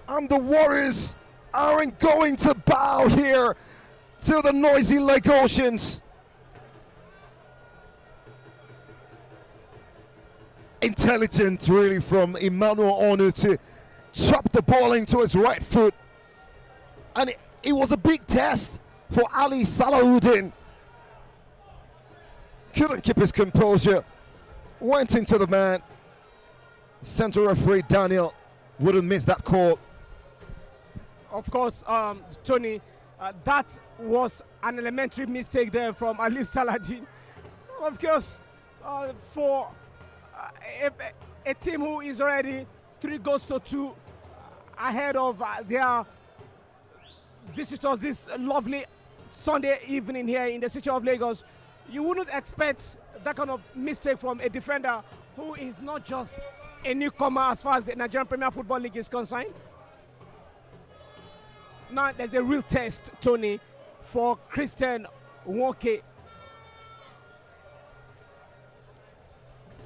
And the Warriors aren't going to bow here to the noisy Lagosians. Intelligent really from Emmanuel Onu to chop the ball into his right foot. And it was a big test for Ali Salahuddin. Couldn't keep his composure. Went into the man. Central referee Daniel wouldn't miss that call. Of course, Tony, that was an elementary mistake there from Ali Salahuddin. Of course, for a team who is already 3-2 ahead of their visitors this lovely Sunday evening here in the city of Lagos, you wouldn't expect that kind of mistake from a defender who is not just a newcomer as far as the Nigerian Premier Football League is concerned. Now there's a real test, Tony, for Christian Nwoke.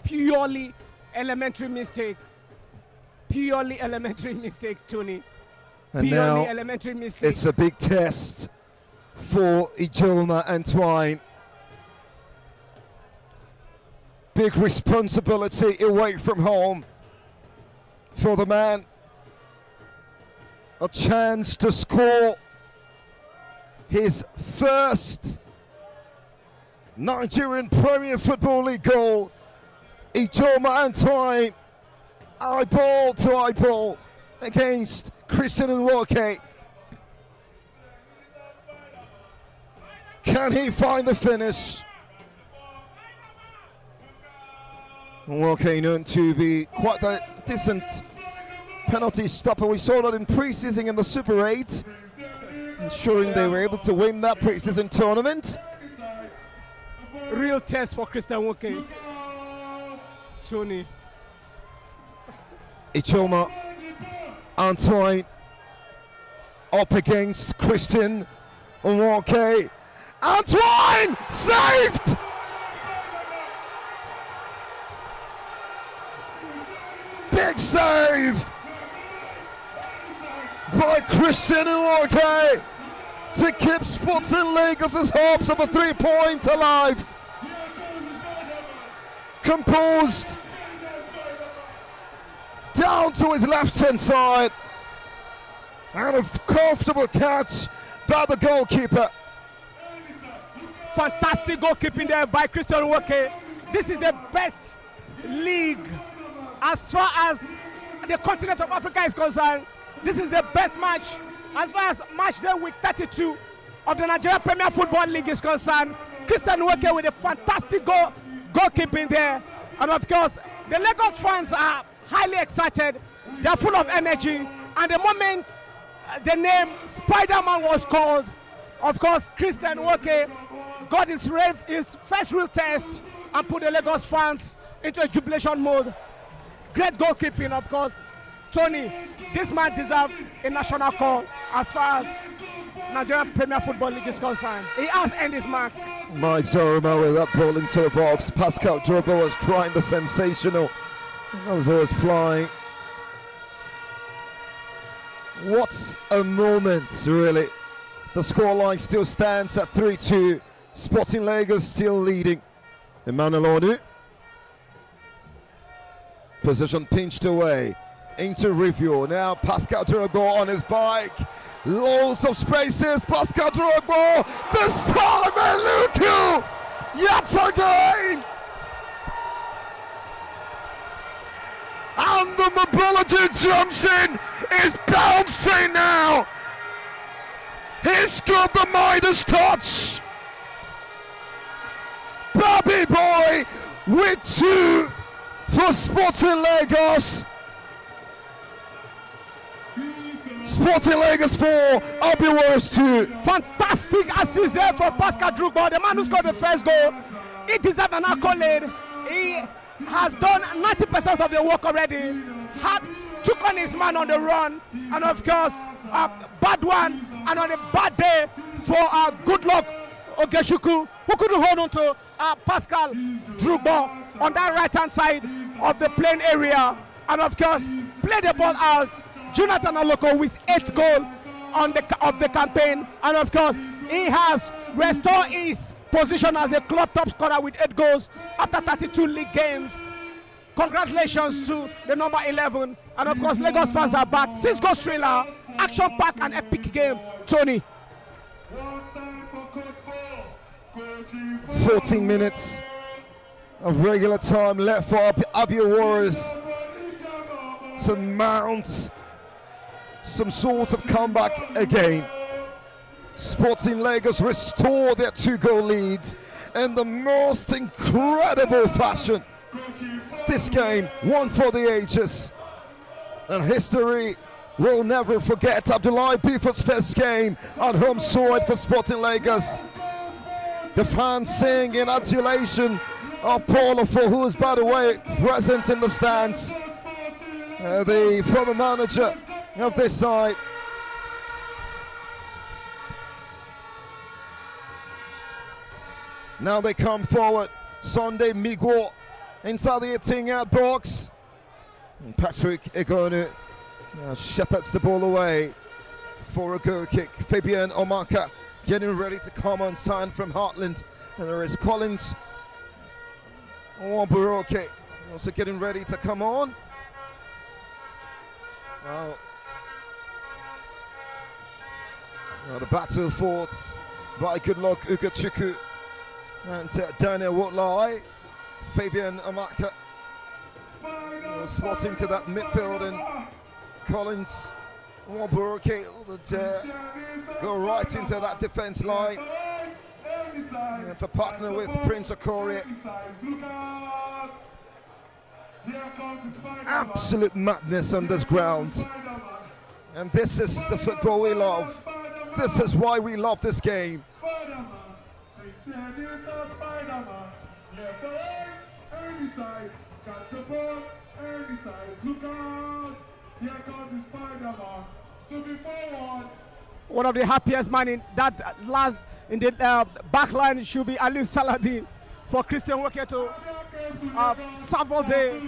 Purely elementary mistake. Purely elementary mistake, Tony. And Purely now elementary mistake. it's a big test for Ijoma Antoine. Big responsibility away from home for the man. A chance to score his first Nigerian Premier Football League goal. Ijoma Antoine, eyeball to eyeball against Christian Nwoke. Can he find the finish? Nwoke known to be quite a decent penalty stopper. We saw that in pre-season in the Super 8, ensuring they were able to win that pre-season tournament. Real test for Christian Nwoke. Tony. Ijoma Antoine up against Christian Nwoke. Antoine saved! Big save by Christian Nwoke to keep Sporting Lagos' hopes of a 3 point alive. Composed down to his left-hand side, and a comfortable catch by the goalkeeper. Fantastic goalkeeping there by Christian Nwoke. This is the best league as far as the continent of Africa is concerned. This is the best match as far as match day week 32 of the Nigerian Premier Football League is concerned. Christian Nwoke with a fantastic goalkeeping there. And of course, the Lagos fans are highly excited. They are full of energy. And the moment the name Spider-Man was called, of course, Christian Nwoke got his first real test and put the Lagos fans into a jubilation mode. Great goalkeeping, of course. Tony, this man deserves a national call as far as Nigerian Premier Football League is concerned. He has earned his mark. Mike Zoroma with that ball into the box. Pascal Drogo was trying the sensational. That was always flying. What a moment, really. The scoreline still stands at 3-2. Sporting Lagos still leading. Emmanuel Onu. Position pinched away into review. Now Pascal Drogo on his bike. Loads of spaces. Pascal Drogo. This time Luku. Yet again. And the mobility Johnson is bouncing now. He's got the Midas touch. Bobby Boy with 2 for Sporting Lagos. Sporting Lagos 4, Abia Warriors 2. Fantastic assist there for Pascal Drogba, the man who scored the first goal. He deserves an accolade. He has done 90% of the work already. Took on his man on the run, and of course, a bad one, and on a bad day for good luck Ogeshuku, who couldn't hold on to Pascal Drogba on that right-hand side of the playing area, and of course, play the ball out. Jonathan Aloko with 8th goal of the campaign, and of course, he has restored his position as a club top scorer with 8 goals after 32 league games. Congratulations to the number 11, and of course, Lagos fans are back. 6 goals thriller, action-packed and epic game. Tony. 14 minutes of regular time left for Abia Warriors to mount some sort of comeback again. Sporting Lagos restore their 2-goal lead in the most incredible fashion. This game, one for the ages, and history will never forget Abdullahi Bifa's first game on home soil for Sporting Lagos. The fans sing in adulation of Paul Ofo, who is, by the way, present in the stands. The former manager of this side. Now they come forward. Sunday Migo inside the 18-yard box. And Patrick Egonu shepherds the ball away for a goal kick. Fabian Omaka getting ready to come on, sign from Heartland. And there is Collins Waburoke also getting ready to come on. The battle fought by good luck Ugochukwu and Daniel Wotlai. Fabian Amaka slotting to that midfield, and Collins Waburoke go right into that defense line. And to partner with Prince Okorie. Absolute madness on this ground. And this is the football we love. This is why we love this game. One of the happiest man in that last in the back line should be Ali Saladin for Christian Walker to sample the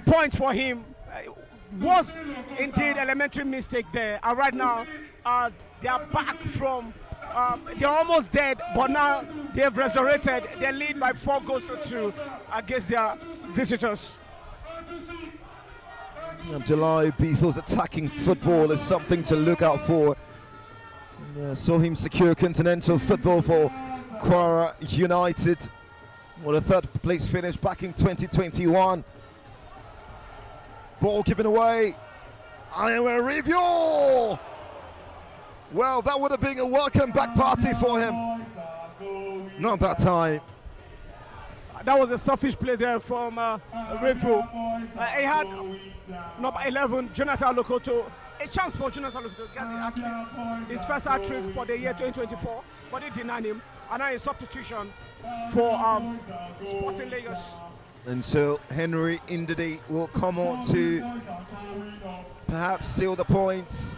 point for him. Was indeed elementary mistake there, and right now they are back from they're almost dead, but now they've resurrected. They lead by 4 goals to 2 against their visitors. Abdullahi Bifa's attacking football is something to look out for. Saw him secure continental football for Kwara United. What a 3rd place finish back in 2021. Ball given away. Iowa review. Well, that would have been a welcome back party for him. Not that time. That was a selfish play there from review. He had number 11, Jonathan Lokoto. A chance for Jonathan Lokoto to get at least his first hat-trick for the year 2024, but they denied him. And now a substitution for Sporting Lagos. And so Henry Indidi will come on to perhaps seal the points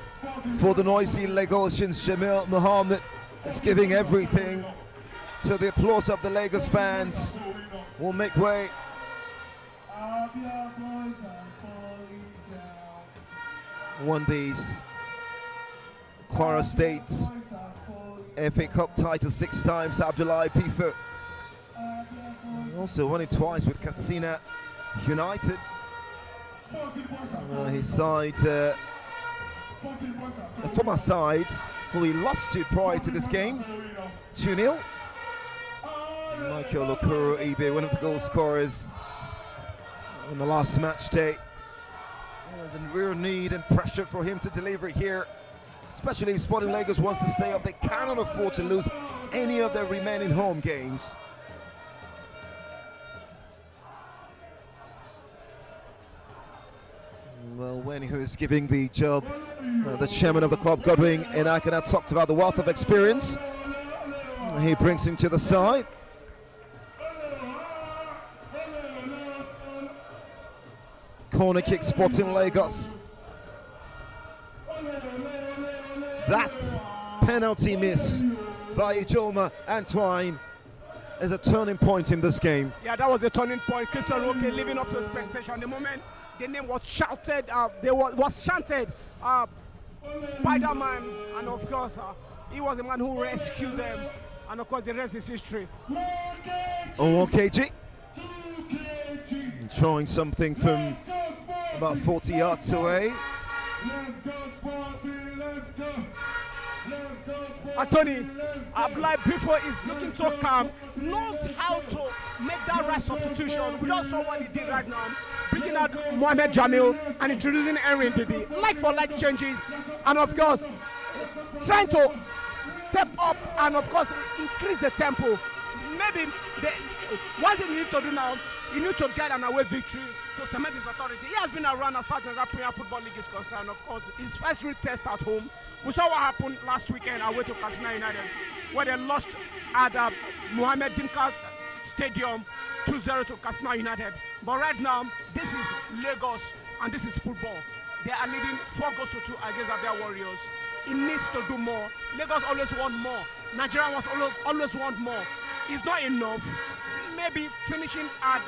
for the noisy Lagosians. Jamil Mohammed is giving everything to the applause of the Lagos fans. Will make way. Won these Kwara State FA Cup title 6 times. Abdullahi Bifa also won it twice with Katsina United. His side, the former side, who he lost to prior to this game, 2-0. Michael Okoro Ibe, one of the goal scorers on the last match day. There's a real need and pressure for him to deliver here, especially if Sporting Lagos wants to stay up. They cannot afford to lose any of their remaining home games. Well, when he was giving the job, the chairman of the club, Godwin Enakana, talked about the wealth of experience he brings into the side. Corner kick, Sporting Lagos. That penalty miss by Ijoma Antoine is a turning point in this game. Yeah, that was a turning point. Christian Roque living up to expectation. The moment the name was shouted, was chanted, Spider-Man, and of course, he was the man who rescued them. And of course, the rest is history. Oh, KG. Throwing something from about 40 yards away. Anthony, Abia before is looking so calm, knows how to make that right substitution. We just saw what he did right now, bringing out Mohamed Jamil and introducing Henry Ndidi. Like for like changes, and of course, trying to step up and of course increase the tempo. Maybe one thing you need to do now, you need to get an away victory to cement his authority. He has been around as far as the Nigerian Premier Football League is concerned. Of course, his first real test at home. We saw what happened last weekend away to Katsina United, where they lost at Mohamed Dimka Stadium 2-0 to Katsina United. But right now, this is Lagos and this is football. They are leading 4 goals to 2 against Abia Warriors. It needs to do more. Lagos always want more. Nigeria always want more. It's not enough. Maybe finishing at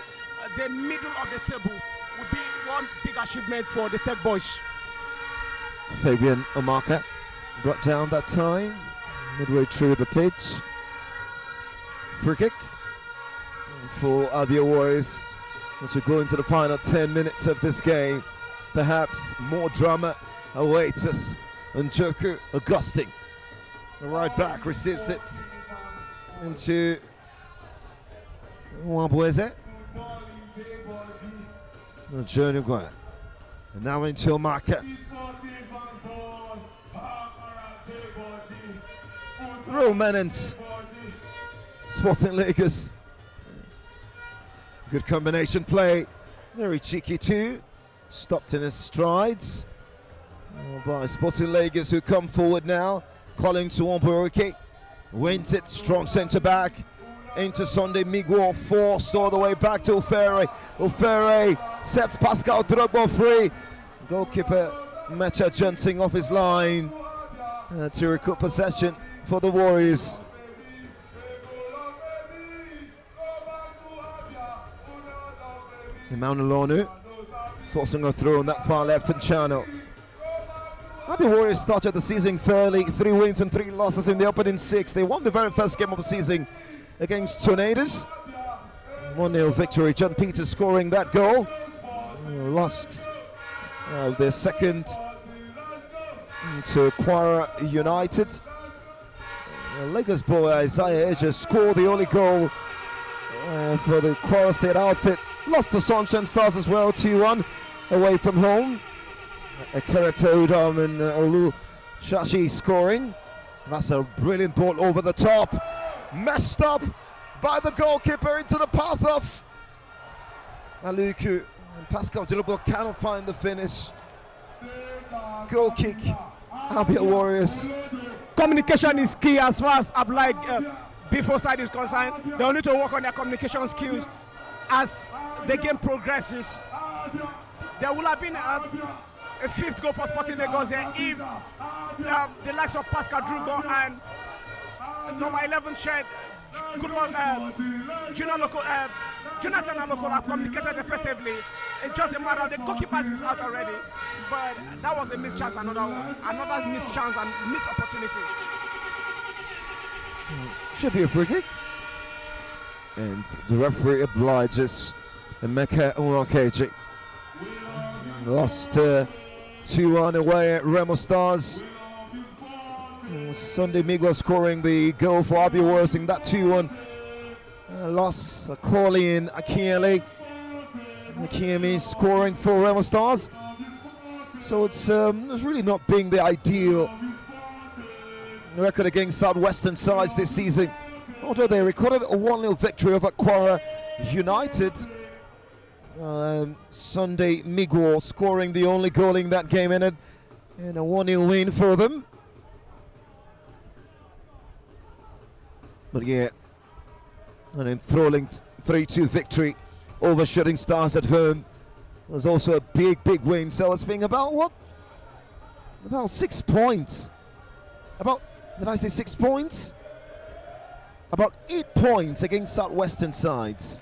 the middle of the table would be one big achievement for the Tech Boys. Fabian Omaka brought down that time, midway through the pitch. Free kick for Abia Warriors as we go into the final 10 minutes of this game. Perhaps more drama awaits us. And Njoku Augustine, the right back, receives it into Wabweze. Journey going. And now into Omaka. Real menace. Sporting Lagos. Good combination play. Very cheeky too. Stopped in his strides by Sporting Lagos, who come forward now. Calling to Wamburuki. Wins it. Strong centre back. Into Sunday Miguel, forced all the way back to Ofere. Ofere sets Pascal Drogba free. Goalkeeper Mecha jumping off his line to recoup possession for the Warriors. Emmanuel forcing a throw on that far left-hand channel. Abia Warriors started the season fairly. 3 wins and 3 losses in the opening 6. They won the very first game of the season against Tornadoes. 1-0 victory. John Peters scoring that goal. Lost their second to Kwara United. Lagos boy Isaiah Edges scored the only goal for the Kwara State outfit. Lost to Sunshine Stars as well, 2-1 away from home. Ekerato Udom and Olu Shashi scoring. That's a brilliant ball over the top. Messed up by the goalkeeper into the path of Aluku. And Pascal Dilobo cannot find the finish. Goal kick, Abia Warriors. Communication is key as far as Abia before side is concerned. They'll need to work on their communication skills as the game progresses. There will have been a 5th goal for Sporting Lagos here if the likes of Pascal Drugo and number 11 shared Jonathan Aloko have communicated effectively. It's just a matter of the goalkeeper is out already, but that was a missed chance, another missed chance and missed opportunity. Should be a free kick, and the referee obliges Emeka Nwakeji. Lost 2-1 away at Remo Stars. Sunday Miguel scoring the goal for Abia Warriors in that 2-1 loss. Calling Akiele. Akiemi scoring for Remo Stars. So it's really not being the ideal record against Southwestern sides this season. Although they recorded a 1-0 victory over Kwara United. Sunday Miguel scoring the only goal in that game in a 1-0 win for them. But yeah, an enthralling 3-2 victory over Shooting Stars at home. It was also a big win. So it's been about what? About 6 points. Did I say 6 points? About 8 points against Southwestern sides.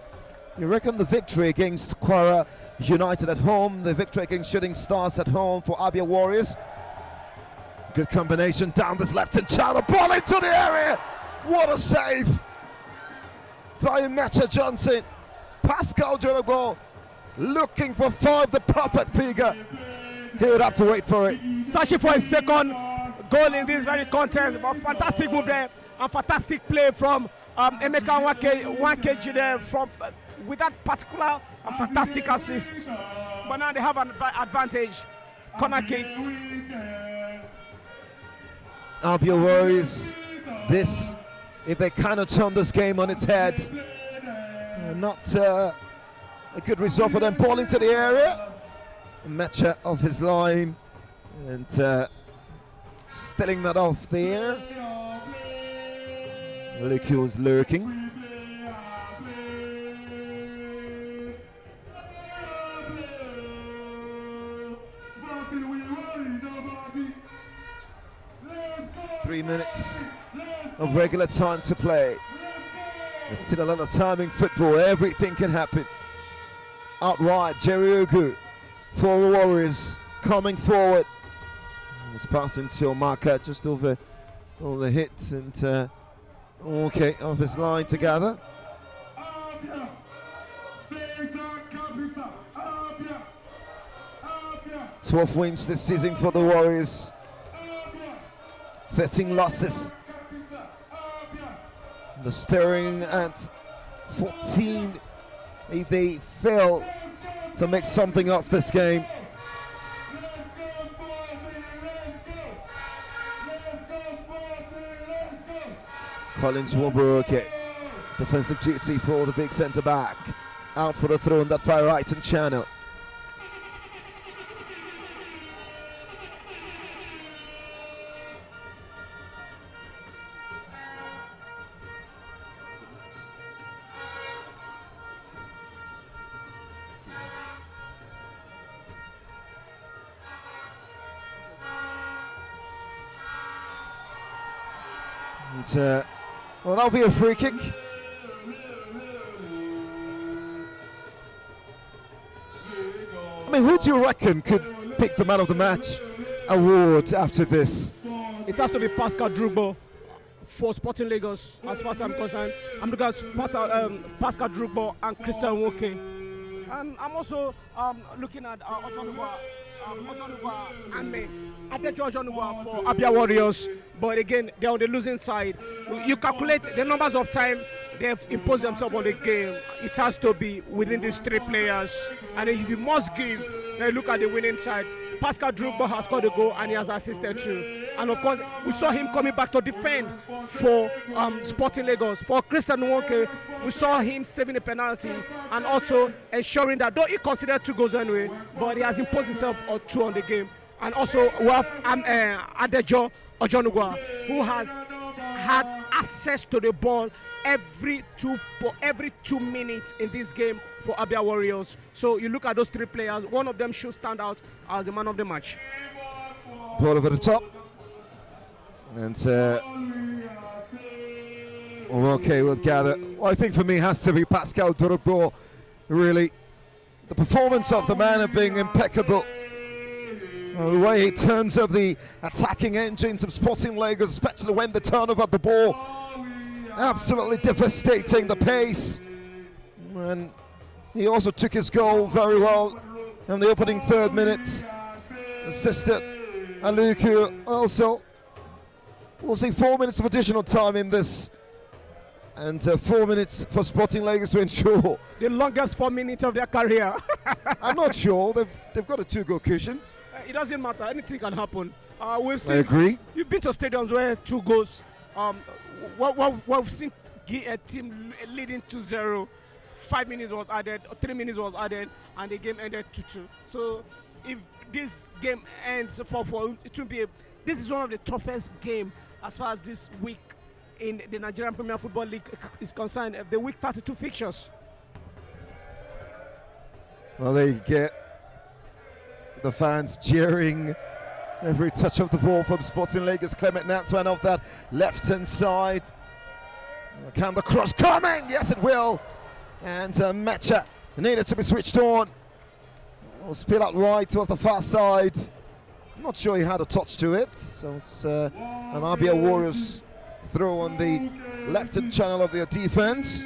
You reckon the victory against Kwara United at home, the victory against Shooting Stars at home for Abia Warriors. Good combination down this left-hand channel, ball into the area. What a save by Metcha Johnson. Pascal Jorobo looking for 5, the perfect figure. He would have to wait for it. Searching for a second goal in this very contest, but fantastic move there and fantastic play from Emeka Nwakeji there from with that particular fantastic assist. But now they have an advantage. Corner kick. Abia Warriors, this, if they cannot turn this game on its head, not a good result for them. Ball into the area. Metcha off his line and stealing that off there. Likio's lurking. Three minutes of regular time to play. There's still a lot of time in football. Everything can happen. Outright, Jerry Ogu for the Warriors coming forward. It's passing to Omaka just over all the hits and okay, off his line together. 12 wins this season for the Warriors. 13 losses. The staring at 14 if they fail to make something of this game. Collins Womburoke, defensive duty for the big centre back. Out for the throw on that far right hand channel. And, well, that'll be a free kick. I mean, who do you reckon could pick the man of the match award after this? It has to be Pascal Drugbo for Sporting Lagos, as far as I'm concerned. I'm looking at Pascal Drugbo and Christian Woke. And I'm also looking at Ojonugwa and Adejo Ojonugwa for Abia Warriors. But again, they're on the losing side. You calculate the numbers of time they've imposed themselves on the game. It has to be within these three players. And if you must give, then look at the winning side. Pascal Drugbo has scored a goal and he has assisted too. And of course, we saw him coming back to defend for Sporting Lagos. For Christian Nwonke, we saw him saving a penalty and also ensuring that, though he considered 2 goals anyway, but he has imposed himself on 2 on the game. And also we have Adejo Ojonugwa, who has had access to the ball every 2 minutes in this game for Abia Warriors. So you look at those 3 players, one of them should stand out as the man of the match. Ball over the top. And okay, we'll gather. Well, I think for me has to be Pascal Drugbo. Really, the performance of the man of being impeccable. The way he turns up the attacking engines of Sporting Lagos, especially when they turn over the ball. Absolutely devastating the pace. And he also took his goal very well in the opening 3rd minute. Assisted Aluku also. We'll see 4 minutes of additional time in this. And 4 minutes for Sporting Lagos to ensure. The longest 4 minutes of their career. I'm not sure. They've got a 2-goal cushion. It doesn't matter. Anything can happen. We've seen. I agree. You've been to stadiums where 2 goals. We've seen a team leading 2-0 5 minutes was added, 3 minutes was added, and the game ended 2-2. So if this game ends for it will be this is one of the toughest game as far as this week in the Nigerian Premier Football League is concerned. The week 32 fixtures. Well, they get the fans cheering every touch of the ball from Sporting Lagos. Clement Nantwan off that left-hand side. Can the cross coming? Yes, it will. And Mecha needed to be switched on. Will spill out wide towards the far side. I'm not sure he had a touch to it. So it's an Abia Warriors throw on the left-hand channel of their defense.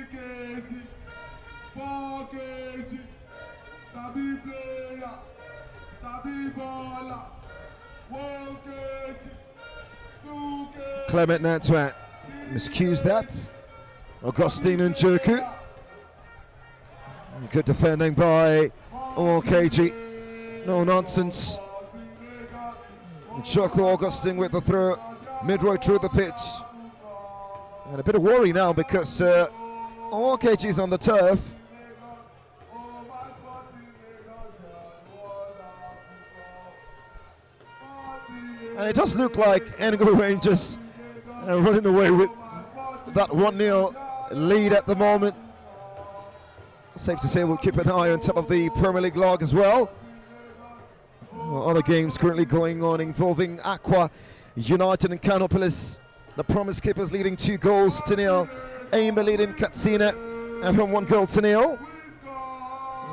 Clement Nantwan miscues that. Augustine Njoku. Good defending by OKG. No nonsense. Njoku Augustine with the throw midway through the pitch. And a bit of worry now because OKG is on the turf. And it does look like Enugu Rangers are running away with that 1-0 lead at the moment. Safe to say we'll keep an eye on top of the Premier League log as well. Other games currently going on involving Aqua United and Canopolis. The Promise Keepers leading 2-0. Aimba leading Katsina at home 1-0.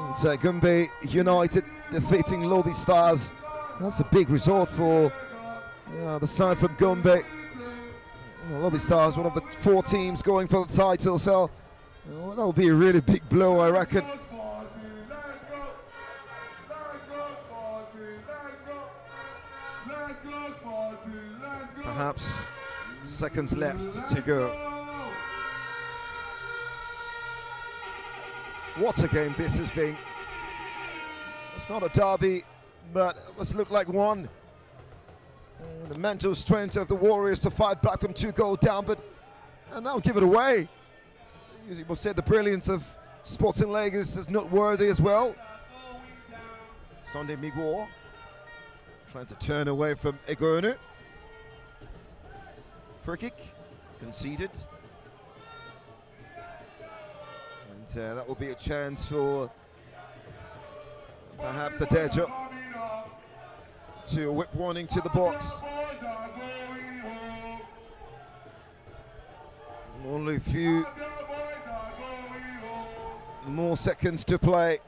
And Gombe United defeating Lobby Stars. That's a big result for the side from Gombe. Lobby Stars, one of the 4 teams going for the title, so that will be a really big blow, I reckon. Perhaps seconds left to go. What a game this has been. It's not a derby, but it must look like one. The mental strength of the Warriors to fight back from 2-goal down, but now give it away. You must say the brilliance of Sporting Lagos is noteworthy as well. Sunday Migor trying to turn away from Egonu. Free kick conceded. And that will be a chance for perhaps Adejo to whip one into the box. Only a few more seconds to play.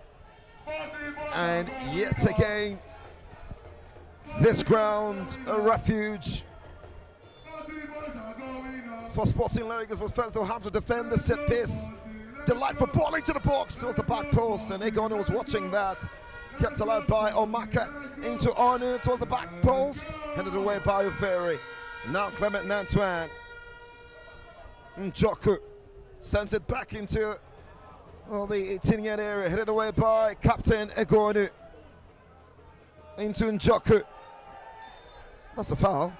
And yet again, this ground a refuge for Sporting Lagos. But first they'll have to defend the set piece. Delightful ball into the box towards the back post, and Egonu was watching that. Kept alive by Omaka into Onu towards the back post, headed away by Uferi. Now Clement Nantwan. Njoku sends it back into the 18-yard area, headed away by Captain Egonu. Into Njoku. That's a foul.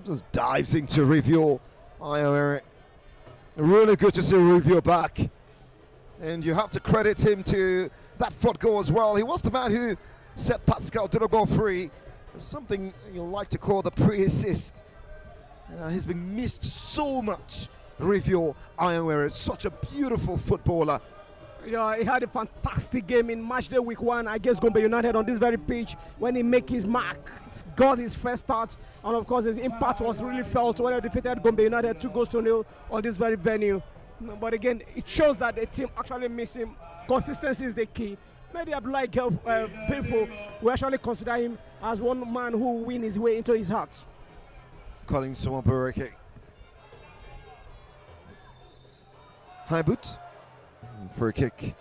Just dives into Review. Really good to see Review back. And you have to credit him to that fourth goal as well. He was the man who set Pascal Drogo free. Something you like to call the pre-assist. He's been missed so much. Review Ironware is such a beautiful footballer. Yeah, he had a fantastic game in matchday week 1 against Gombe United on this very pitch. When he made his mark, got his first touch, and of course his impact was really felt when he defeated Gombe United 2-0 on this very venue. But again, it shows that the team actually miss him. Consistency is the key. Maybe Abdullah people will actually consider him as one man who will win his way into his heart. Calling someone Bareke. High boot. For a kick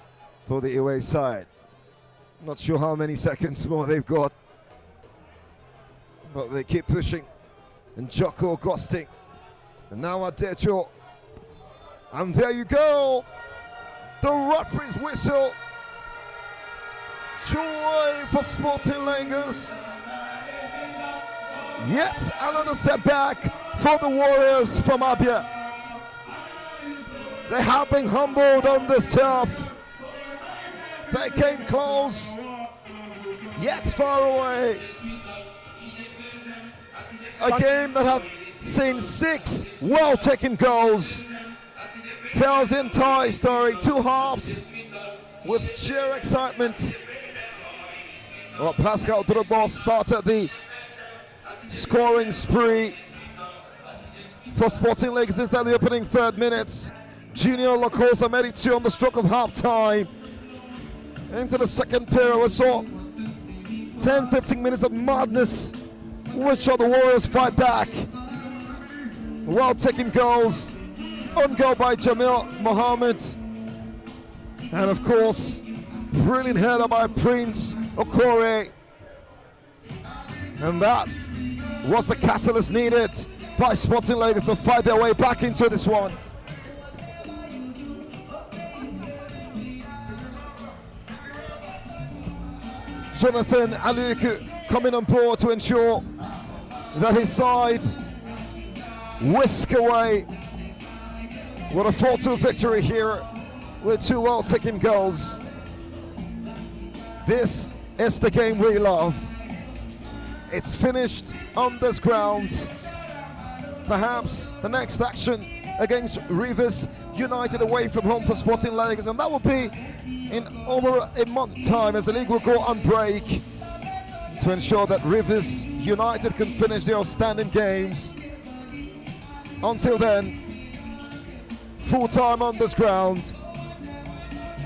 for the away side. Not sure how many seconds more they've got, but they keep pushing. And Joko Gosting. And now Adejo. And there you go. The referee's whistle. Joy for Sporting Lagos. Yet another setback for the Warriors from Abia. They have been humbled on this turf. They came close, yet far away. A game that have seen 6 well-taken goals tells the entire story. 2 halves with sheer excitement. Well, Pascal Drobos started the scoring spree for Sporting Legs inside the opening 3rd minutes. Junior Lacosa made it 2 on the stroke of half-time. Into the 2nd period, we saw 10-15 minutes of madness, which saw the Warriors fight back. Well-taken goals, on goal by Jamil Mohammed, and of course, brilliant header by Prince Okore. And that was the catalyst needed by Sporting Lagos to fight their way back into this one. Jonathan Aluku coming on board to ensure that his side whisk away with a 4-2 victory here with 2 well-taken goals. This is the game we love. It's finished on this ground. Perhaps the next action against Rivers United away from home for Sporting Lagos, and that will be in over a month's time as the league will go on break to ensure that Rivers United can finish their outstanding games. Until then, full time on this ground.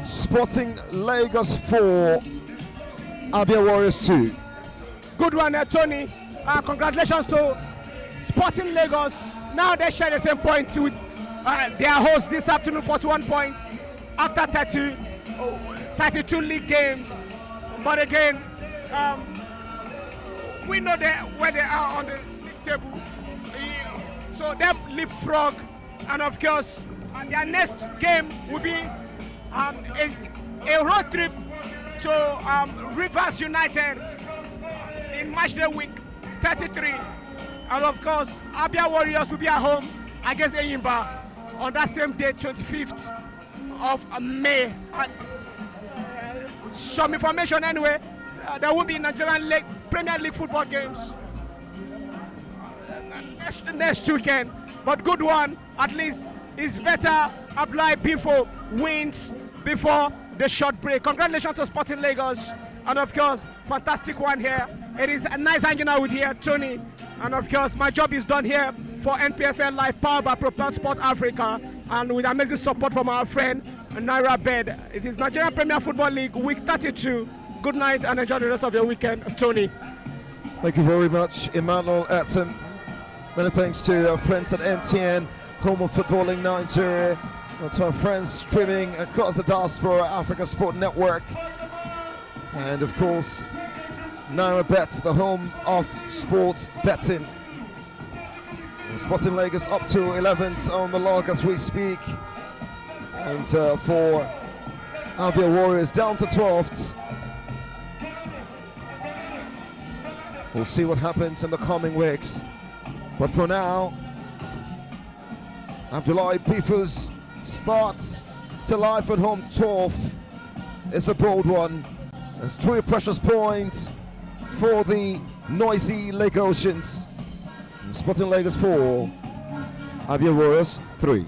Sporting Lagos 4, Abia Warriors 2. Good one, Tony. Congratulations to Sporting Lagos. Now they share the same points with their host this afternoon, 41 points after 32 league games. But again, we know where they are on the league table. So they leapfrog, and of course, their next game will be a road trip to Rivers United in matchday week 33. And of course, Abia Warriors will be at home against Eyimba on that same day, 25th of May. And, some information anyway, there will be Nigerian Premier League football games next weekend. But good one, at least it's better apply people wins before the short break. Congratulations to Sporting Lagos, and of course, fantastic one here. It is a nice hanging out with here, Tony. And of course, my job is done here for NPFL Live, powered by Propel Sport Africa, and with amazing support from our friend Naira Bed. It is Nigerian Premier Football League week 32. Good night and enjoy the rest of your weekend, Tony. Thank you very much, Emmanuel Atten. Many thanks to our friends at MTN, home of footballing Nigeria, and to our friends streaming across the diaspora, Africa Sport Network, and of course, Naira Bet, the home of sports betting. Sporting Lagos up to 11th on the log as we speak, and for Abia Warriors down to 12th. We'll see what happens in the coming weeks. But for now, Abdullahi Bifu's start to life at home turf is a bold one. It's 3 precious points for the noisy Lagosians. Sporting Lagos 4, Abia Warriors 3.